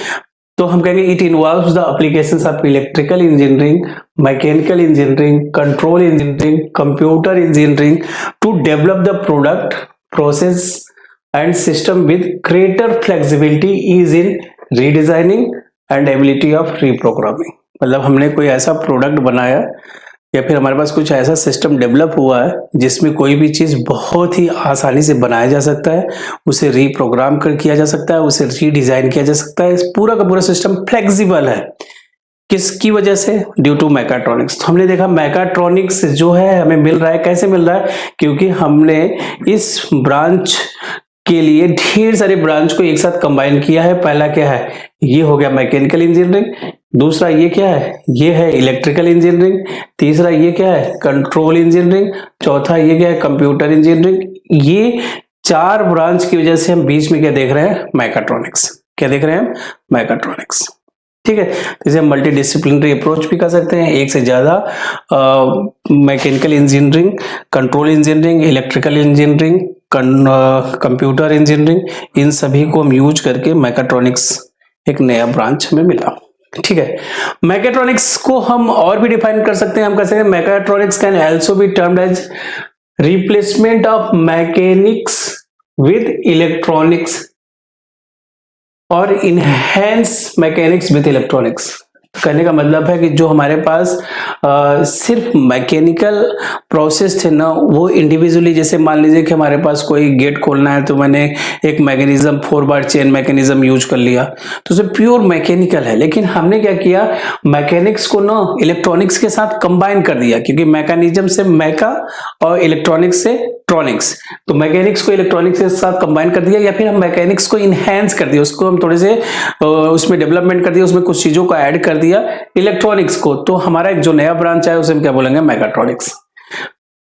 तो हम कहेंगे it involves the applications of electrical engineering, mechanical engineering, control engineering, computer engineering to develop the product, process and system with greater flexibility, is in redesigning and ability of reprogramming. मतलब हमने कोई ऐसा प्रोडक्ट बनाया या फिर हमारे पास कुछ ऐसा सिस्टम डेवलप हुआ है जिसमें कोई भी चीज बहुत ही आसानी से बनाया जा सकता है, उसे रीप्रोग्राम कर किया जा सकता है, उसे रीडिजाइन किया जा सकता है, पूरा का पूरा सिस्टम फ्लेक्सिबल है। किसकी वजह से? Due to mechatronics. तो हमने देखा मैकाट्रॉनिक्स जो है हमें मिल रहा है, कैसे मिल रहा है? क्योंकि हमने इस ब्रांच के लिए ढेर सारे ब्रांच को एक साथ कंबाइन किया है। पहला क्या है? ये हो गया मैकेनिकल इंजीनियरिंग। दूसरा ये क्या है? ये है इलेक्ट्रिकल इंजीनियरिंग। तीसरा ये क्या है? Control engineering. चौथा ये क्या है? Computer engineering. ये चार ब्रांच की वजह से हम बीच में क्या देख रहे हैं? मैकाट्रॉनिक्स। क्या देख रहे हैं हम? मैकाट्रॉनिक्स। ठीक है, इसे हम मल्टी डिसिप्लिनरी अप्रोच भी कर सकते हैं, एक से ज्यादा mechanical engineering, control engineering, electrical engineering, computer engineering, इन सभी को हम यूज करके मैकाट्रॉनिक्स एक नया ब्रांच हमें मिला। ठीक है, मैकाट्रॉनिक्स को हम और भी डिफाइन कर सकते हैं। हम कह सकते हैं mechatronics can also be termed as replacement of mechanics with electronics और इनहेंस मैकेनिक्स विद इलेक्ट्रॉनिक्स। कहने का मतलब है कि जो हमारे पास सिर्फ मैकेनिकल प्रोसेस थे ना, वो इंडिविजुअली, जैसे मान लीजिए कि हमारे पास कोई गेट खोलना है तो मैंने एक मैकेनिज्म 4 बार चेन मैकेनिज्म यूज कर लिया, तो उसे प्योर मैकेनिकल है। लेकिन हमने क्या किया? मैकेनिक्स को ना इलेक्ट्रॉनिक्स के साथ कंबाइन कर दिया, क्योंकि मैकेनिज्म से मैका और इलेक्ट्रॉनिक्स से ट्रॉनिक्स, तो मैकेनिक्स को इलेक्ट्रॉनिक्स के साथ कंबाइन कर दिया, या फिर हम मैकेनिक्स को इनहेंस कर दिया, उसको हम थोड़े से उसमें डेवलपमेंट कर दिया, उसमें कुछ चीजों को ऐड कर दिया इलेक्ट्रॉनिक्स को। तो हमारा एक जो नया ब्रांच है उसे हम क्या बोलेंगे? मैकाट्रॉनिक्स।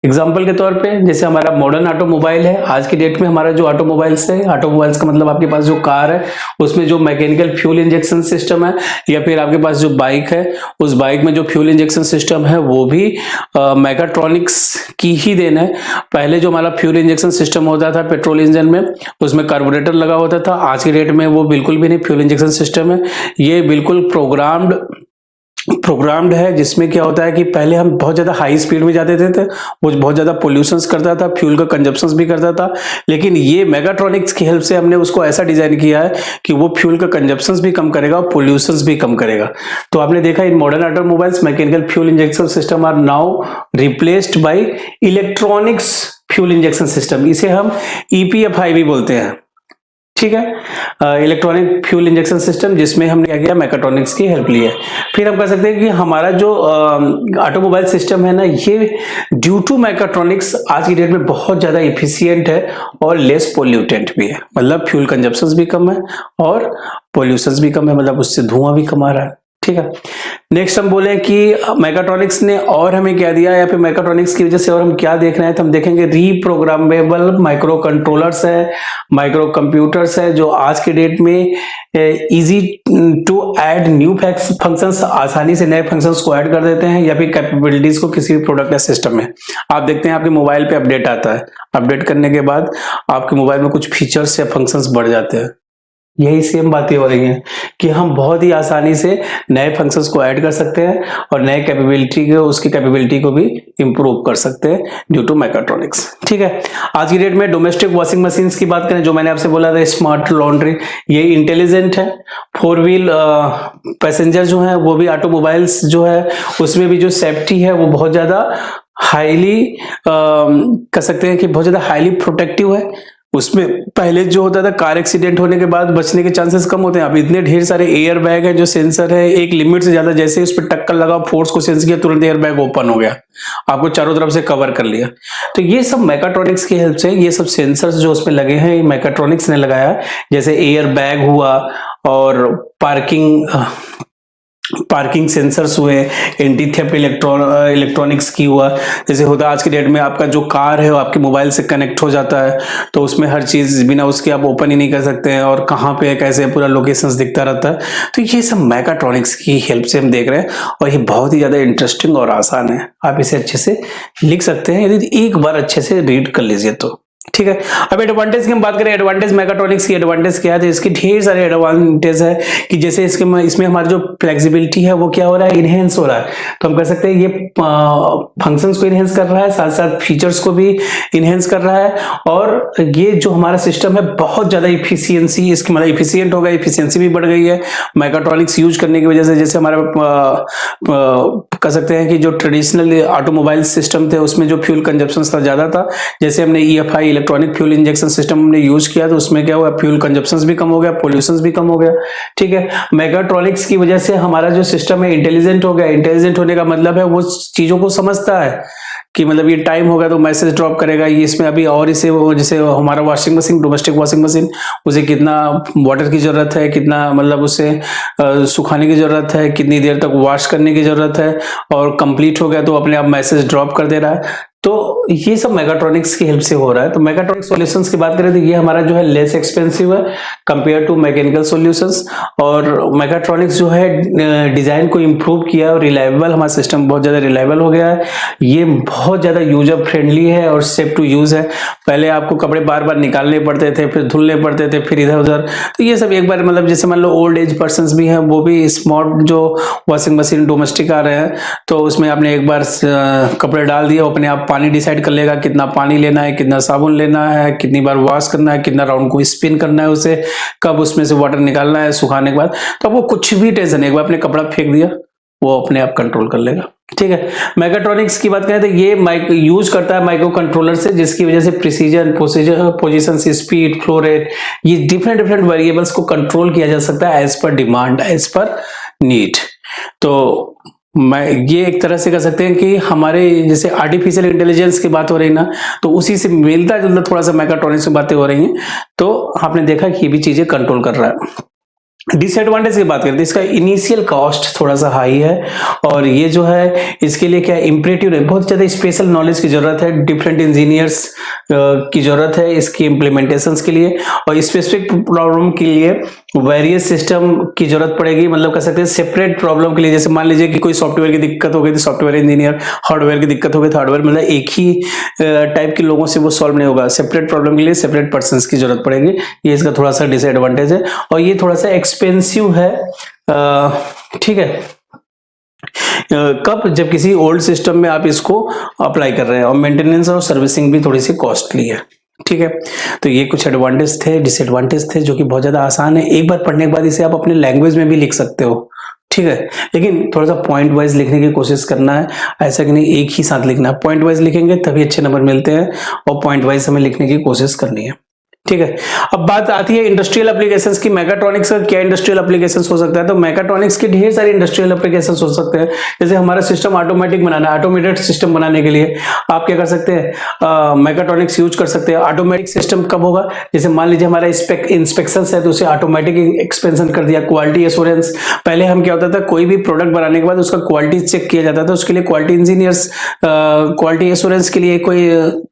एग्जाम्पल के तौर पे जैसे हमारा मॉडर्न ऑटोमोबाइल है, आज की डेट में हमारा जो ऑटोमोबाइल्स है, ऑटोमोबाइल्स का मतलब आपके पास जो कार है उसमें जो मैकेनिकल फ्यूल इंजेक्शन सिस्टम है, या फिर आपके पास जो बाइक है उस बाइक में जो फ्यूल इंजेक्शन सिस्टम है वो भी मैकाट्रॉनिक्स की ही देन है। पहले जो हमारा फ्यूल इंजेक्शन सिस्टम होता था पेट्रोल इंजन में, उसमें कार्बोरेटर लगा होता था। आज की डेट में वो बिल्कुल भी नहीं फ्यूल इंजेक्शन सिस्टम है, ये बिल्कुल प्रोग्राम्ड है, जिसमें क्या होता है कि पहले हम बहुत ज्यादा हाई स्पीड में जाते थे, वो बहुत ज्यादा पोल्यूशंस करता था, फ्यूल का कंजप्शंस भी करता था। लेकिन ये मैकाट्रॉनिक्स की हेल्प से हमने उसको ऐसा डिजाइन किया है कि वो फ्यूल का कंजप्शंस भी कम करेगा और पोल्यूशंस भी कम करेगा। तो आपने देखा in modern automobiles mechanical fuel injection system are now replaced by electronics fuel injection system. इसे हम EPFI भी बोलते हैं। ठीक है, इलेक्ट्रॉनिक फ्यूल इंजेक्शन सिस्टम, जिसमें हमने क्या किया? मैकाट्रॉनिक्स की हेल्प ली है। फिर हम कह सकते हैं कि हमारा जो ऑटोमोबाइल सिस्टम है ना, ये ड्यू टू मैकाट्रॉनिक्स आज की डेट में बहुत ज्यादा इफिशियंट है और लेस पोल्यूटेंट भी है। मतलब फ्यूल कंजप्शंस भी कम है और पोल्यूशंस भी कम है, मतलब उससे धुआं भी कम आ रहा है। ठीक है, नेक्स्ट हम बोले कि मैकाट्रॉनिक्स ने और हमें क्या दिया, या फिर मैकाट्रॉनिक्स की वजह से और हम क्या देख रहे हैं, तो हम देखेंगे रीप्रोग्रामेबल माइक्रो कंट्रोलर्स है, माइक्रो कंप्यूटर्स है, जो आज के डेट में easy to add new functions, आसानी से नए फंक्शंस को ऐड कर देते हैं, या फिर कैपेबिलिटीज को किसी भी प्रोडक्ट या सिस्टम में। आप देखते हैं आपके मोबाइल पे अपडेट आता है, अपडेट करने के बाद आपके मोबाइल में कुछ फीचर्स या फंक्शंस बढ़ जाते हैं। यही सेम बातें हो रही हैं कि हम बहुत ही आसानी से नए फंक्शंस को ऐड कर सकते हैं और नए कैपेबिलिटी को, उसकी कैपेबिलिटी को भी इंप्रूव कर सकते हैं ड्यू टू मैकाट्रॉनिक्स। ठीक है, आज की डेट में डोमेस्टिक वॉशिंग मशीन्स की बात करें, जो मैंने आपसे बोला था स्मार्ट लॉन्ड्री, ये इंटेलिजेंट है। 4 व्हील पैसेंजर जो है वो भी ऑटोमोबाइल्स जो है उसमें भी जो सेफ्टी है वो बहुत ज्यादा हाईली कह सकते हैं कि बहुत ज्यादा हाईली प्रोटेक्टिव है। उसमें पहले जो होता था कार एक्सीडेंट होने के बाद बचने के चांसेस कम होते हैं, अब इतने ढेर सारे एयर बैग है, जो सेंसर है, एक लिमिट से ज्यादा जैसे उस पर टक्कर लगा, फोर्स को सेंस किया, तुरंत एयर बैग ओपन हो गया, आपको चारों तरफ से कवर कर लिया। तो ये सब मैकाट्रॉनिक्स की हेल्प से, ये सब सेंसर्स जो उसमें लगे हैं मैकाट्रॉनिक्स ने लगाया, जैसे एयर बैग हुआ और पार्किंग पार्किंग सेंसर्स हुए, एंटी थेफ्ट इलेक्ट्रॉनिक्स की हुआ। जैसे होता है आज की डेट में आपका जो कार है वो आपके मोबाइल से कनेक्ट हो जाता है, तो उसमें हर चीज बिना उसके आप ओपन ही नहीं कर सकते हैं, और कहाँ पे है कैसे है पूरा लोकेशंस दिखता रहता है। तो ये सब मैकाट्रॉनिक्स की हेल्प से हम देख रहे हैं, और ये बहुत ही ज्यादा इंटरेस्टिंग और आसान है। आप इसे अच्छे से लिख सकते हैं यदि एक बार अच्छे से रीड कर लीजिए तो। ठीक है। अब एडवांटेज की हम बात करें, एडवांटेज मैकाट्रॉनिक्स की एडवांटेज क्या है, तो इसके ढेर सारे एडवांटेज है कि जैसे इसमें हमारी जो फ्लेक्सिबिलिटी है वो क्या हो रहा है, इनहेंस हो रहा है। तो हम कह सकते हैं ये फंक्शंस को इनहेंस कर रहा है, साथ साथ फीचर्स को भी इनहेंस कर रहा है, और ये जो हमारा सिस्टम है बहुत ज्यादा इफिशियंसी इसकी मतलब इफिशियंट हो गया, इफिशियंसी भी बढ़ गई है मैकाट्रॉनिक्स यूज करने की वजह से। जैसे हमारा कह सकते हैं कि जो ट्रेडिशनल ऑटोमोबाइल सिस्टम थे उसमें जो फ्यूल कंजप्शन था ज्यादा था, जैसे हमने EFI electronic fuel injection system हमने यूज किया तो उसमें क्या हुआ, फ्यूल कंजप्शन भी कम हो गया, पोल्यूशन भी कम हो गया। ठीक है। मैकाट्रॉनिक्स की वजह से हमारा जो सिस्टम है इंटेलिजेंट हो गया। इंटेलिजेंट होने का मतलब है वो चीजों को समझता है कि मतलब ये टाइम होगा तो मैसेज ड्रॉप करेगा, ये इसमें अभी और इसे जैसे हमारा washing machine, domestic washing machine, उसे कितना वाटर की जरूरत है, कितना मतलब उसे सुखाने की जरूरत है, कितनी देर तक वॉश करने की जरूरत है, और कंप्लीट हो गया तो अपने आप मैसेज ड्रॉप कर दे रहा है। तो ये सब मैकाट्रॉनिक्स की हेल्प से हो रहा है। तो मैकाट्रॉनिक सॉल्यूशंस की बात करें तो ये हमारा जो है लेस एक्सपेंसिव है कंपेयर टू मैकेनिकल सॉल्यूशंस, और मैकाट्रॉनिक्स जो है डिजाइन को इम्प्रूव किया और रिलायबल, हमारा सिस्टम बहुत ज्यादा रिलायबल हो गया है। ये बहुत ज्यादा यूजर फ्रेंडली है और सेफ टू यूज है। पहले आपको कपड़े बार बार निकालने पड़ते थे, फिर धुलने पड़ते थे, फिर इधर उधर, तो ये सब एक बार मतलब जैसे मान लो ओल्ड एज पर्सन भी हैं वो भी स्मार्ट जो वॉशिंग मशीन डोमेस्टिक आ रहे हैं, तो उसमें आपने एक बार कपड़े डाल दिए, अपने आप पानी डिसाइड कर लेगा कितना पानी लेना है, कितना साबुन लेना है, कितनी बार वॉश करना है, कितना राउंड को स्पिन करना है, उसे कब उसमें से वाटर निकालना है सुखाने के बाद। तो आपको कुछ भी टेंशन नहीं, एक बार आपने कपड़ा फेंक दिया वो अपने आप कंट्रोल कर लेगा। ठीक है। मैकाट्रॉनिक्स की बात करें तो ये यूज करता है माइक्रो कंट्रोलर से, जिसकी वजह से precision, position, speed, flow rate, ये डिफरेंट वेरिएबल्स को कंट्रोल किया जा सकता है as per demand, as per need. तो मैं ये एक तरह से कह सकते हैं कि हमारे जैसे आर्टिफिशियल इंटेलिजेंस की बात हो रही ना, तो उसी से मिलता जुलता थोड़ा सा मैकाट्रॉनिक्स की बातें हो रही हैं। तो आपने देखा कि ये भी चीजें कंट्रोल कर रहा है। डिसएडवांटेज की बात करें तो इसका इनिशियल कॉस्ट थोड़ा सा हाई है, और ये जो है इसके लिए क्या इम्परेटिव है, बहुत ज्यादा स्पेशल नॉलेज की जरूरत है, डिफरेंट इंजीनियर्स की जरूरत है इसकी इम्प्लीमेंटेशंस के लिए, और स्पेसिफिक प्रॉब्लम के लिए वेरियस सिस्टम की जरूरत पड़ेगी। मतलब कह सकते हैं सेपरेट प्रॉब्लम के लिए, जैसे मान लीजिए कि कोई सॉफ्टवेयर की दिक्कत हो गई तो सॉफ्टवेयर इंजीनियर, हार्डवेयर की दिक्कत हो गई तो हार्डवेयर, मतलब एक ही टाइप के लोगों से वो सॉल्व नहीं होगा। सेपरेट प्रॉब्लम के लिए सेपरेट पर्सन की जरूरत पड़ेगी, ये इसका थोड़ा सा डिसएडवांटेज है, और ये थोड़ा सा एक्सपेंसिव है। ठीक है। कब, जब किसी ओल्ड सिस्टम में आप इसको अप्लाई कर रहे हैं, और मेंटेनेंस और सर्विसिंग भी थोड़ी सी कॉस्टली है। ठीक है। तो ये कुछ एडवांटेज थे, डिसएडवांटेज थे, जो कि बहुत ज्यादा आसान है। एक बार पढ़ने के बाद इसे आप अपने लैंग्वेज में भी लिख सकते हो। ठीक है। लेकिन थोड़ा सा पॉइंट वाइज लिखने की कोशिश करना है, ऐसा कि नहीं एक ही साथ लिखना है। पॉइंट वाइज लिखेंगे तभी अच्छे नंबर मिलते हैं, और पॉइंट वाइज हमें लिखने की कोशिश करनी है। ठीक है। अब बात आती है इंडस्ट्रियल एप्लीकेशंस की। मैकाट्रॉनिक्स का क्या इंडस्ट्रियल एप्लीकेशंस हो सकता है, तो मैकाट्रॉनिक्स के ढेर सारे इंडस्ट्रियल एप्लीकेशंस हो सकते हैं। जैसे हमारा सिस्टम ऑटोमेटिक बनाना है, ऑटोमेटेड सिस्टम बनाने के लिए आप क्या कर सकते हैं, मैकाट्रॉनिक्स यूज कर सकते हैं। ऑटोमेटिक सिस्टम कब होगा, जैसे मान लीजिए हमारा इंस्पेक्शन है तो उसे ऑटोमेटिक एक्सपेंशन कर दिया। क्वालिटी एश्योरेंस, पहले हम क्या होता था, कोई भी प्रोडक्ट बनाने के बाद उसका क्वालिटी चेक किया जाता था, उसके लिए क्वालिटी इंजीनियर्स, क्वालिटी एश्योरेंस के लिए कोई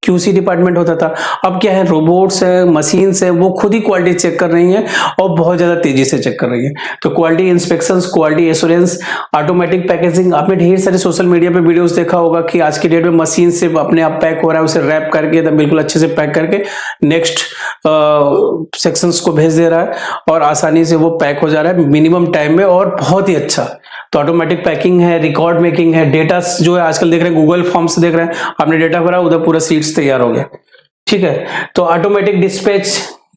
QC डिपार्टमेंट होता था। अब क्या है, रोबोट्स है, मशीन्स है, वो खुद ही क्वालिटी चेक कर रही हैं, और बहुत ज्यादा तेजी से चेक कर रही है। तो quality inspections, quality assurance, automatic packaging, आपने ढेर सारे सोशल मीडिया पे वीडियोस देखा होगा कि आज की डेट में मशीन से अपने आप पैक हो रहा है, उसे रैप करके एकदम बिल्कुल अच्छे से पैक करके नेक्स्ट सेक्शंस को भेज दे रहा है, और आसानी से वो पैक हो जा रहा है मिनिमम टाइम में, और बहुत ही अच्छा। तो ऑटोमेटिक पैकिंग है, रिकॉर्ड मेकिंग है, डेटा जो है आजकल देख रहे हैं गूगल फॉर्म्स देख रहे हैं, आपने डेटा भरा उधर पूरा सीट्स तैयार हो गया। ठीक है। तो ऑटोमेटिक डिस्पैच,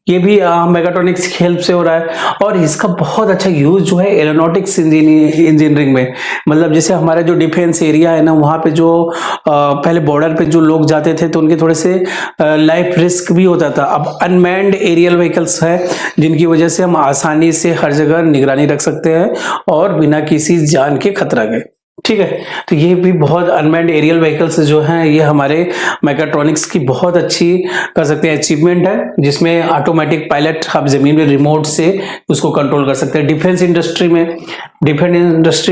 ये भी मैकाट्रॉनिक्स की हेल्प से हो रहा है, और इसका बहुत अच्छा यूज जो है एरोनॉटिक्स इंजीनियरिंग में। मतलब जैसे हमारा जो डिफेंस एरिया है ना, वहां पे जो पहले बॉर्डर पे जो लोग जाते थे तो उनके थोड़े से लाइफ रिस्क भी होता था। अब अनमैन्ड एरियल व्हीकल्स है, जिनकी वजह से हम आसानी से हर जगह निगरानी रख सकते हैं और बिना किसी जान के खतरा के। ठीक है। तो ये भी बहुत अनमैन्ड एरियल व्हीकल्स जो हैं ये हमारे मैकाट्रॉनिक्स की बहुत अच्छी कर सकते हैं अचीवमेंट है, जिसमें ऑटोमेटिक पायलट आप जमीन में रिमोट से उसको कंट्रोल कर सकते हैं। डिफेंस इंडस्ट्री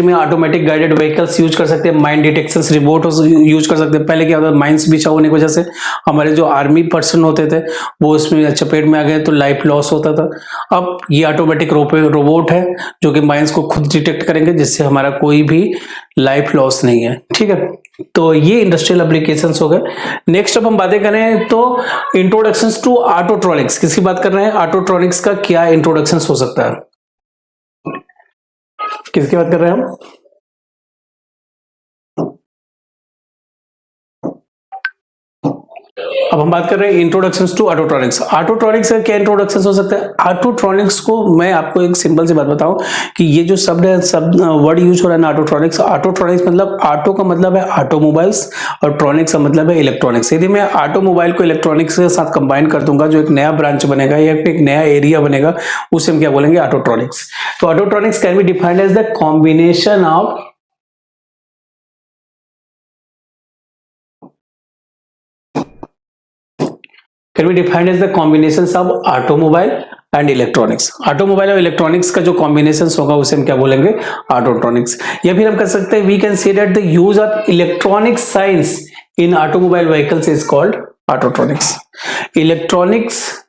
में ऑटोमेटिक गाइडेड व्हीकल्स यूज कर सकते हैं, माइन डिटेक्शन रिमोट यूज कर सकते हैं। पहले क्या होता था, माइंस बिछा होने की वजह से हमारे जो आर्मी पर्सन होते थे वो उसमें चपेट में आ गए तो लाइफ लॉस होता था। अब ये ऑटोमेटिक रोबोट है जो कि माइंस को खुद डिटेक्ट करेंगे, जिससे हमारा कोई भी लाइफ लॉस नहीं है। ठीक है, तो ये इंडस्ट्रियल एप्लीकेशंस हो गए। नेक्स्ट अब हम बातें करें तो इंट्रोडक्शंस टू ऑटोट्रॉनिक्स, किसकी बात कर रहे हैं? ऑटोट्रॉनिक्स का क्या इंट्रोडक्शंस हो सकता है, किसकी बात कर रहे हैं हम? अब हम बात कर रहे हैं इंट्रोडक्शंस टू ऑटोट्रॉनिक्स। ऑटोट्रॉनिक्स का क्या इंट्रोडक्शंस हो सकता है? ऑटोट्रॉनिक्स को मैं आपको एक सिंपल सी बात बताऊं कि ये जो शब्द है, सब वर्ड यूज हो रहा है ना ऑटोट्रॉनिक्स। ऑटोट्रॉनिक्स मतलब ऑटो का मतलब है ऑटोमोबाइल्स और ट्रॉनिक्स का मतलब है इलेक्ट्रॉनिक्स। यदि मैं ऑटोमोबाइल को इलेक्ट्रॉनिक्स के साथ कंबाइन कर दूंगा, जो एक नया ब्रांच बनेगा या एक नया एरिया बनेगा, उसे हम क्या बोलेंगे? ऑटोट्रॉनिक्स। तो autotronics can be defined as the combination of can be defined as the combinations of automobile and electronics. Automobile और इलेक्ट्रॉनिक्स का जो कॉम्बिनेशन होगा उसे हम क्या बोलेंगे? ऑटोट्रॉनिक्स। या फिर हम कर सकते हैं we can say that the use of electronic science in automobile vehicles is called autotronics. Electronics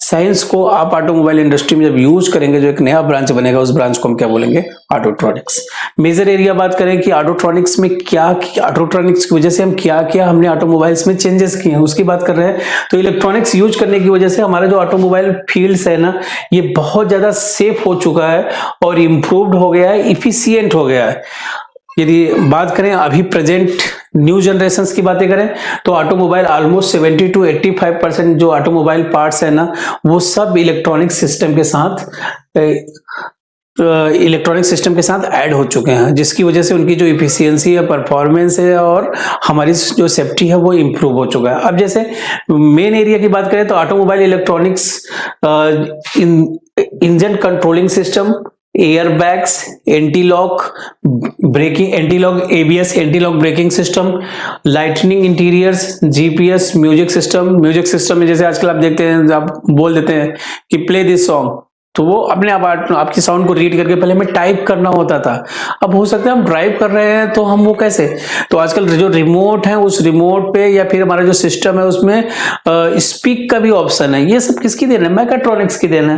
science को आप ऑटोमोबाइल इंडस्ट्री में जब यूज करेंगे, जो एक नया ब्रांच बनेगा, उस ब्रांच को हम क्या बोलेंगे? ऑटोट्रॉनिक्स। मेजर एरिया बात करें कि ऑटोट्रॉनिक्स में क्या, ऑटोट्रॉनिक्स की वजह से हम क्या क्या हमने ऑटोमोबाइल्स में चेंजेस किए हैं उसकी बात कर रहे हैं। तो इलेक्ट्रॉनिक्स यूज करने की वजह से हमारा जो ऑटोमोबाइल फील्ड्स है ना, ये बहुत ज्यादा सेफ हो चुका है और इम्प्रूव्ड हो गया है, इफिशियंट हो गया है। यदि बात करें अभी प्रेजेंट न्यू जनरेशंस की बातें करें तो ऑटोमोबाइल ऑलमोस्ट 70 to 85% जो ऑटोमोबाइल पार्ट्स है ना, वो सब इलेक्ट्रॉनिक सिस्टम के साथ ऐड हो चुके हैं, जिसकी वजह से उनकी जो इफिशियंसी है, परफॉर्मेंस है और हमारी जो सेफ्टी है वो इम्प्रूव हो चुका है। अब जैसे मेन एरिया की बात करें तो automobile electronics, engine controlling system, air bags, antilock ABS antilock braking system, lightning interiors, GPS, music system में जैसे आजकल आप देखते हैं, आप बोल देते हैं कि प्ले दिस सॉन्ग, तो वो अपने आप आपकी साउंड को रीड करके, पहले हमें टाइप करना होता था, अब हो सकता है हम ड्राइव कर रहे हैं तो हम वो कैसे, तो आजकल जो रिमोट है उस रिमोट पे या फिर हमारा जो सिस्टम है उसमें स्पीक का भी ऑप्शन है। ये सब किसकी देन है? मैकाट्रॉनिक्स की देन है।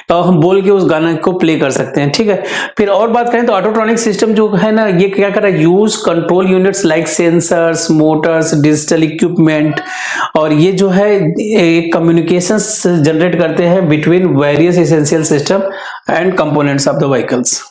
तो हम बोल के उस गाने को प्ले कर सकते हैं। ठीक है, फिर और बात करें तो ऑटोट्रॉनिक सिस्टम जो है ना, ये क्या कर रहा है? Use control units like sensors, Motors, digital equipment, और ये जो है कम्युनिकेशंस जनरेट करते हैं between various essential system and components of the vehicles.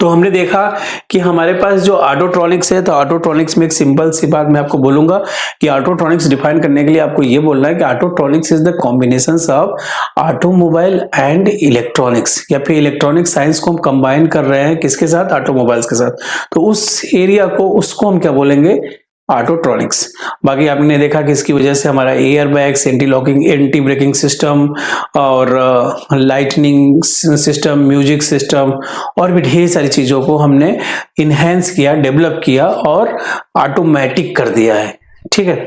तो हमने देखा कि हमारे पास जो ऑटोट्रॉनिक्स है, तो ऑटोट्रॉनिक्स में एक सिंपल सी बात मैं आपको बोलूंगा कि ऑटोट्रॉनिक्स डिफाइन करने के लिए आपको ये बोलना है कि autotronics is the combination of automobile and electronics, या फिर इलेक्ट्रॉनिक साइंस को हम कंबाइन कर रहे हैं किसके साथ? ऑटोमोबाइल्स के साथ। तो उस एरिया को, उसको हम क्या बोलेंगे? ऑटोट्रॉनिक्स। बाकी आपने देखा कि इसकी वजह से हमारा air bags, anti locking, anti braking system और लाइटनिंग सिस्टम, म्यूजिक सिस्टम और भी ढेर सारी चीजों को हमने इनहेंस किया, डेवलप किया और ऑटोमेटिक कर दिया है। ठीक है,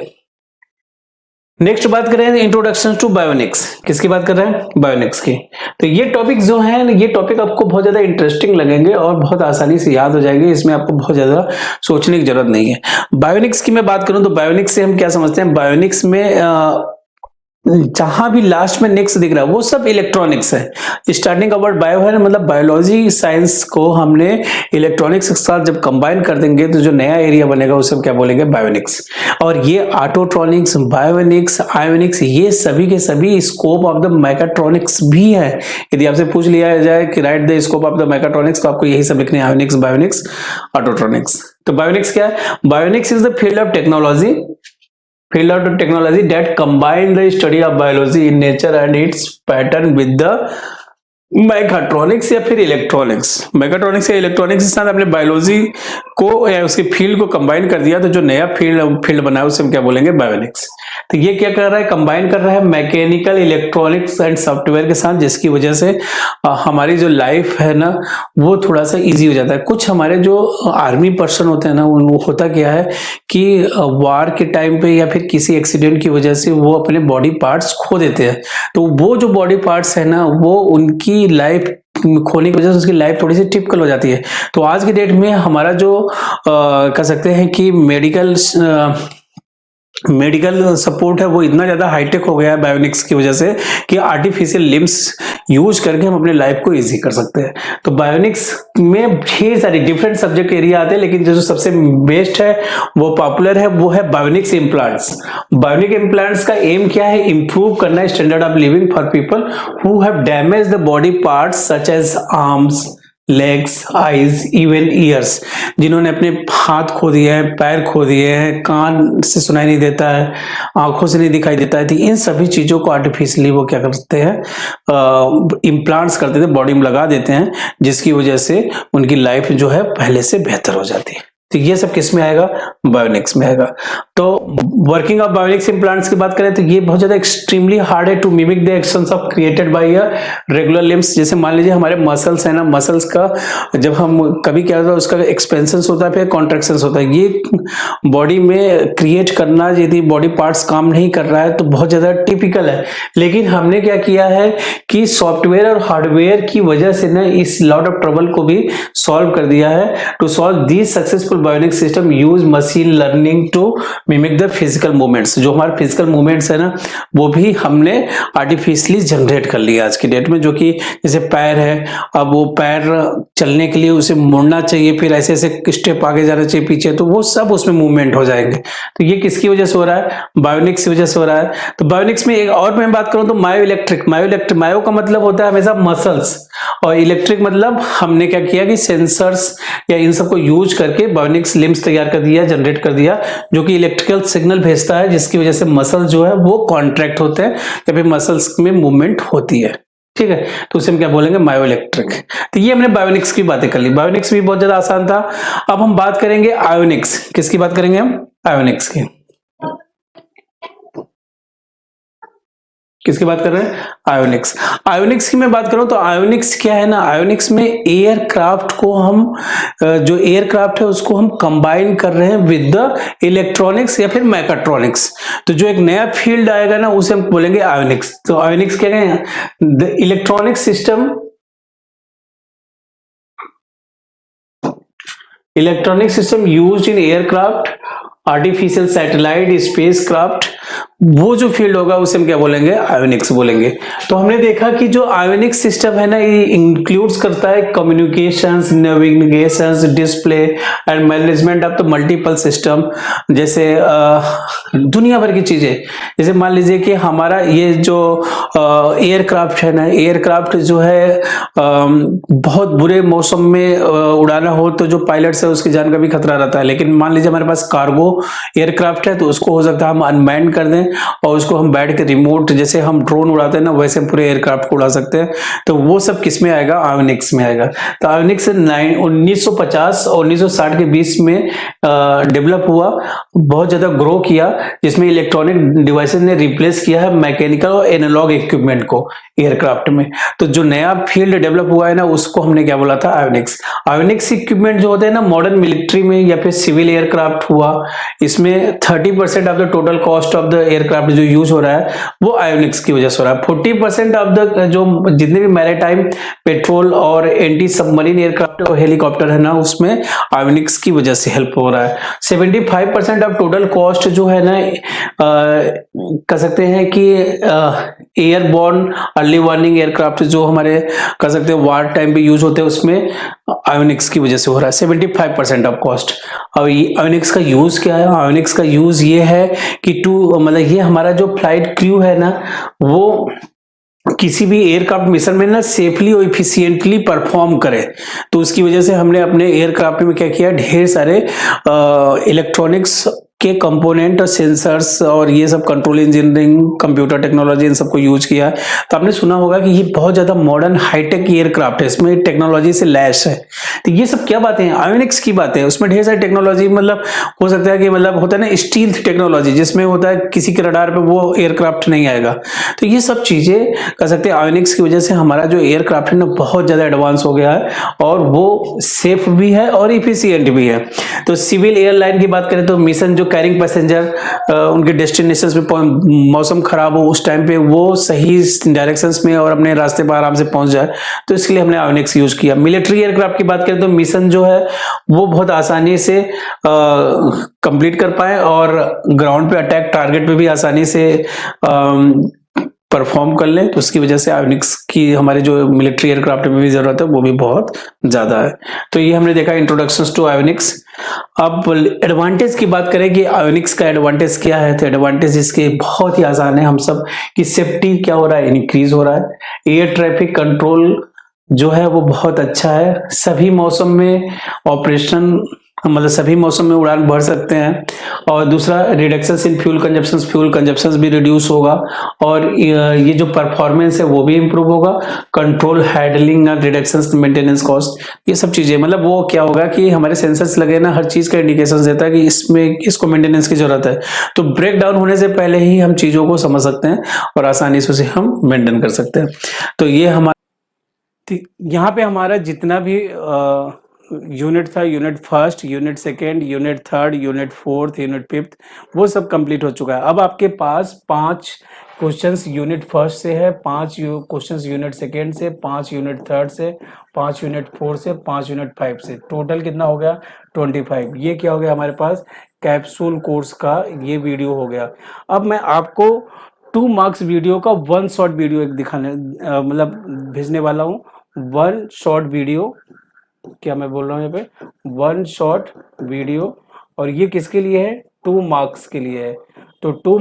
नेक्स्ट बात कर रहे हैं इंट्रोडक्शन टू बायोनिक्स। किसकी बात कर रहे हैं? बायोनिक्स की। तो ये टॉपिक जो है, ये टॉपिक आपको बहुत ज्यादा इंटरेस्टिंग लगेंगे और बहुत आसानी से याद हो जाएंगे, इसमें आपको बहुत ज्यादा सोचने की जरूरत नहीं है। बायोनिक्स की मैं बात करूं तो बायोनिक्स से हम क्या समझते हैं? बायोनिक्स में जहां भी लास्ट में नेक्स्ट दिख रहा है वो सब इलेक्ट्रॉनिक्स है। स्टार्टिंग का वर्ड बायो है ना, मतलब बायोलॉजी साइंस को हमने इलेक्ट्रॉनिक्स के साथ जब कंबाइन कर देंगे तो जो नया एरिया बनेगा उसे हम क्या बोलेंगे? बायोनिक्स। और ये ऑटोट्रॉनिक्स, बायोनिक्स, आयोनिक्स, ये सभी के सभी स्कोप ऑफ द मैकाट्रॉनिक्स भी है। यदि आपसे पूछ लिया जाए कि write the scope of the mechatronics, तो आपको यही सब लिखने हैं, आयोनिक्स, बायोनिक्स, ऑटोट्रॉनिक्स। तो बायोनिक्स क्या है? Bionics is the field of technology that combine the study of biology in nature and its pattern with the mechatronics या फिर इलेक्ट्रॉनिक्स। मैकाट्रॉनिक्स या इलेक्ट्रॉनिक्स के साथ आपने बायोलॉजी को या उसके फील्ड को कंबाइन कर दिया, तो जो नया फील्ड बना है उसे हम क्या बोलेंगे? बायोनिक्स। तो ये क्या कर रहा है, कंबाइन कर रहा है मैकेनिकल, इलेक्ट्रॉनिक्स एंड सॉफ्टवेयर के साथ, जिसकी वजह से हमारी जो लाइफ है ना वो थोड़ा सा इजी हो जाता है। कुछ हमारे जो आर्मी पर्सन होते हैं ना, वो होता क्या है कि वार के टाइम पे या फिर किसी एक्सीडेंट की वजह से वो अपने बॉडी पार्ट्स खो देते हैं। तो वो जो बॉडी पार्ट्स है ना वो उनकी लाइफ खोने की वजह से उसकी लाइफ थोड़ी सी टिपिकल हो जाती है। तो आज की डेट में हमारा जो कह सकते हैं कि मेडिकल सपोर्ट है वो इतना ज्यादा हाईटेक हो गया है बायोनिक्स की वजह से कि आर्टिफिशियल लिम्स यूज करके हम अपने लाइफ को इजी कर सकते हैं। तो बायोनिक्स में ढेर सारे डिफरेंट सब्जेक्ट एरिया आते हैं, लेकिन जो सबसे बेस्ट है वो पॉपुलर है वो है बायोनिक्स इम्प्लांट्स। बायोनिक इम्प्लांट्स का एम क्या है, इंप्रूव करना standard of living for people who have damage the body parts such as arms, legs, eyes, even ears. जिन्होंने अपने हाथ खो दिए हैं, पैर खो दिए हैं, कान से सुनाई नहीं देता है, आंखों से नहीं दिखाई देता है, तो इन सभी चीजों को आर्टिफिशियली वो क्या करते हैं, इम्प्लांट्स करते थे, बॉडी में लगा देते हैं, जिसकी वजह से उनकी लाइफ जो है पहले से बेहतर हो जाती है। तो ये सब किस में आएगा, बायोनिक्स में आएगा। तो वर्किंग ऑफ बायोनिक्स इम्प्लांट्स की बात करें तो ये बहुत ज्यादा एक्सट्रीमली हार्ड है to mimic the actions of created by a regular limbs. जैसे मान लीजिए हमारे मसल्स है ना, मसल्स का जब हम कभी क्या होता है उसका एक्सपेंशन होता है फिर कॉन्ट्रैक्शन होता है। ये बॉडी में क्रिएट करना यदि बॉडी पार्ट्स काम नहीं कर रहा है तो बहुत ज्यादा टिपिकल है। लेकिन हमने क्या किया है कि सॉफ्टवेयर और हार्डवेयर की वजह से ना इस लॉट ऑफ ट्रबल को भी सॉल्व कर दिया है। To solve this successful bionic system use machine learning to mimic the physical movements. जो हमारे फिजिकल मूवमेंट्स है ना वो भी हमने आर्टिफिशियली जनरेट कर लिया आज की डेट में। जो कि जैसे पैर है, अब वो पैर चलने के लिए उसे मुड़ना चाहिए, फिर ऐसे ऐसे स्टेप आगे जाना चाहिए पीछे, तो वो सब उसमें मूवमेंट हो जाएंगे। तो ये किसकी वजह से हो रहा है, बायोनिक्स की वजह से हो रहा है। तो बायोनिक्स में एक और मैं बात करूं तो मायो इलेक्ट्रिक। मायो का मतलब होता है हमेशा मसल्स, और इलेक्ट्रिक मतलब हमने क्या किया कि सेंसर्स या इन सबको यूज करके बायोनिक्स लिम्स तैयार कर दिया, जनरेट कर दिया, जो कि इलेक्ट्रिकल सिग्नल भेजता है, जिसकी वजह से मसल जो है वो कॉन्ट्रैक्ट होते हैं या फिर मसल्स में मूवमेंट होती है। ठीक है, तो उसे हम क्या बोलेंगे, मायो इलेक्ट्रिक। तो ये हमने बायोनिक्स की बातें कर ली। बायोनिक्स भी बहुत ज्यादा आसान था। अब हम बात करेंगे आयोनिक्स। किसकी बात करेंगे हम, आयोनिक्स की। किसकी बात कर रहे हैं, आयोनिक्स। आयोनिक्स की मैं बात करूं तो आयोनिक्स क्या है ना, आयोनिक्स में एयरक्राफ्ट को हम जो एयरक्राफ्ट है उसको हम कंबाइन कर रहे हैं विद द इलेक्ट्रॉनिक्स या फिर मैकाट्रॉनिक्स। तो जो एक नया फील्ड आएगा ना उसे हम बोलेंगे आयोनिक्स। तो आयोनिक्स क्या है, the electronic system, electronic system used in aircraft, artificial satellite, spacecraft, वो जो फील्ड होगा उसे हम क्या बोलेंगे, आयोनिक्स बोलेंगे। तो हमने देखा कि जो आयोनिक सिस्टम है ना ये इंक्लूड्स करता है communications, navigations, display and management of the multiple system. जैसे दुनिया भर की चीजें, जैसे मान लीजिए कि हमारा ये जो एयरक्राफ्ट है ना, एयरक्राफ्ट जो है बहुत बुरे मौसम में उड़ाना हो तो जो पायलट्स है उसकी जान का भी खतरा रहता है। लेकिन मान लीजिए हमारे पास कार्गो एयरक्राफ्ट है तो उसको हो सकता है हम अनमैन्ड कर दें और उसको हम बैठ के रिमोट, जैसे हम ड्रोन उड़ाते हैं ना वैसे हम पूरे एयरक्राफ्ट को उड़ा सकते हैं। तो वो सब किस में आएगा, आयोनिक्स में आएगा। तो आयोनिक्स 1950 और 1960 के बीच में डेवलप हुआ, बहुत ज्यादा ग्रो किया, जिसमें इलेक्ट्रॉनिक डिवाइसेस ने रिप्लेस किया है मैकेनिकल और एनालॉग इक्विपमेंट को एयरक्राफ्ट में। तो जो नया फील्ड डेवलप हुआ है ना उसको हमने क्या बोला था, आयोनिक्स। आयोनिक्स इक्विपमेंट जो होते हैं ना मॉडर्न मिलिट्री में या फिर सिविल एयरक्राफ्ट हुआ, इसमें 30% of the total cost of the aircraft जो यूज हो रहा है वो आयोनिक्स की वजह से हो रहा है। 40% ऑफ द जो जितने भी मैरीटाइम, पेट्रोल और एंटी सबमरीन एयरक्राफ्ट और हेलीकॉप्टर है ना उसमें आयोनिक्स की वजह से हेल्प हो रहा है। 75% ऑफ टोटल कॉस्ट जो है ना कह सकते हैं कि एयरबॉर्न अर्ली वार्निंग एयरक्राफ्ट जो हमारे कह सकते हैं वार टाइम पे यूज होते हैं उसमें आयोनिक्स की वजह से हो रहा है 75% ऑफ कॉस्ट। अब आयोनिक्स का यूज क्या है, आयोनिक्स का यूज ये है कि मतलब ये हमारा जो फ्लाइट क्रू है ना वो किसी भी एयरक्राफ्ट मिशन में ना सेफली और इफिशिएंटली परफॉर्म करे। तो उसकी वजह से हमने अपने एयरक्राफ्ट में क्या किया, ढेर सारे इलेक्ट्रॉनिक्स के कंपोनेंट और सेंसर्स और ये सब control engineering, computer technology in सबको यूज किया है। तो आपने सुना होगा कि ये बहुत ज्यादा मॉडर्न हाईटेक एयरक्राफ्ट है, इसमें टेक्नोलॉजी से लैस है। तो ये सब क्या बातें हैं? आयोनिक्स की बातें हैं। उसमें ढेर सारी टेक्नोलॉजी, मतलब हो सकता है कि मतलब होता है ना स्टील्थ टेक्नोलॉजी, जिसमें होता है किसी के रडार पे वो एयरक्राफ्ट नहीं आएगा। तो ये सब चीजें कह सकते हैं आयोनिक्स की वजह से हमारा जो एयरक्राफ्ट है ना बहुत ज्यादा एडवांस हो गया है, और वो सेफ भी है और इफिशियंट भी है। तो सिविल एयरलाइन की बात करें तो मिशन जो कैरिंग पैसेंजर उनके डेस्टिनेशन पे मौसम खराब हो उस टाइम पे वो सही डायरेक्शंस में और अपने रास्ते पर आराम से पहुंच जाए, तो इसके लिए हमने आयोनिक्स यूज किया। मिलिट्री एयरक्राफ्ट की बात करें तो मिशन जो है वो बहुत आसानी से कंप्लीट कर पाए और ग्राउंड पे अटैक टारगेट पे भी आसानी से परफॉर्म कर लें, तो उसकी वजह से आयोनिक्स की हमारे जो मिलिट्री एयरक्राफ्ट में भी जरूरत है वो भी बहुत ज्यादा है। तो ये हमने देखा इंट्रोडक्शन टू आयोनिक्स। अब एडवांटेज की बात करें कि आयोनिक्स का एडवांटेज क्या है, तो एडवांटेज इसके बहुत ही आसान है। हम सब की सेफ्टी क्या हो रहा है, इंक्रीज हो रहा है। एयर ट्रैफिक कंट्रोल जो है वो बहुत अच्छा है। सभी मौसम में ऑपरेशन, मतलब सभी मौसम में उड़ान भर सकते हैं। और दूसरा रिडक्शन इन फ्यूल कंजप्शन भी रिड्यूस होगा, और ये जो परफॉर्मेंस है वो भी इंप्रूव होगा। कंट्रोल हैंडलिंग और रिडक्शन मेंटेनेंस कॉस्ट, ये सब चीजें, मतलब वो क्या होगा कि हमारे सेंसर्स लगे ना, हर चीज का इंडिकेशन देता है कि इसमें इसको मेंटेनेंस की जरूरत है। तो ब्रेक डाउन होने से पहले ही हम चीजों को समझ सकते हैं और आसानी से उसे हम मेंटेन कर सकते हैं। तो ये हमारा यहाँ पे हमारा जितना भी यूनिट था, unit first, unit second, unit third, unit fourth, unit fifth, वो सब कंप्लीट हो चुका है। अब आपके पास 5 क्वेश्चंस यूनिट फर्स्ट से है, 5 क्वेश्चंस यूनिट सेकेंड से, 5 यूनिट थर्ड से, 5 यूनिट फोर्थ से, 5 यूनिट 5 से, टोटल कितना हो गया 25। ये क्या हो गया हमारे पास कैप्सूल कोर्स का ये वीडियो हो गया। अब मैं आपको 2 मार्क्स वीडियो का 1 शॉर्ट वीडियो एक दिखाने मतलब भेजने वाला हूँ। 1 शॉर्ट वीडियो, क्या मैं बोल रहा हूँ यहाँ पे 1 शॉर्ट वीडियो, और ये किसके लिए है 2 मार्क्स के लिए है। तो 2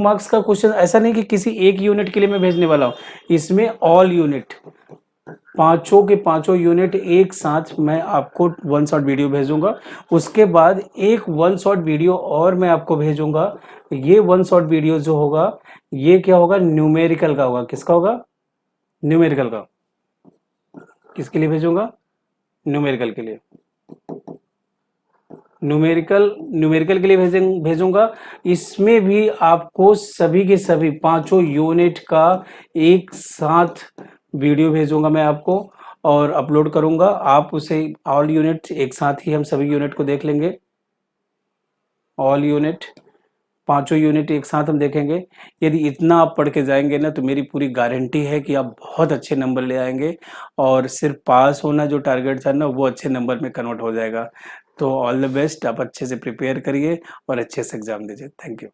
मार्क्स का क्वेश्चन, ऐसा नहीं कि किसी एक यूनिट के लिए मैं भेजने वाला हूँ, इसमें ऑल यूनिट, पांचों के पांचों यूनिट एक साथ मैं आपको 1 शॉर्ट वीडियो भेजूंगा। उसके बाद एक 1 शॉर्ट वीडियो और मैं आपको भेजूंगा। ये 1 शॉर्ट वीडियो जो होगा ये क्या होगा, न्यूमेरिकल का होगा। किसका होगा, न्यूमेरिकल का। किसके लिए भेजूंगा, न्यूमेरिकल के लिए। न्यूमेरिकल के लिए भेजूंगा। इसमें भी आपको सभी के सभी 5 यूनिट का एक साथ वीडियो भेजूंगा मैं आपको और अपलोड करूंगा। आप उसे ऑल यूनिट एक साथ ही हम सभी यूनिट को देख लेंगे। ऑल यूनिट 5 यूनिट एक साथ हम देखेंगे। यदि इतना आप पढ़ के जाएंगे ना तो मेरी पूरी गारंटी है कि आप बहुत अच्छे नंबर ले आएंगे, और सिर्फ पास होना जो टारगेट था ना वो अच्छे नंबर में कन्वर्ट हो जाएगा। तो ऑल द बेस्ट, आप अच्छे से प्रिपेयर करिए और अच्छे से एग्जाम दीजिए। Thank you.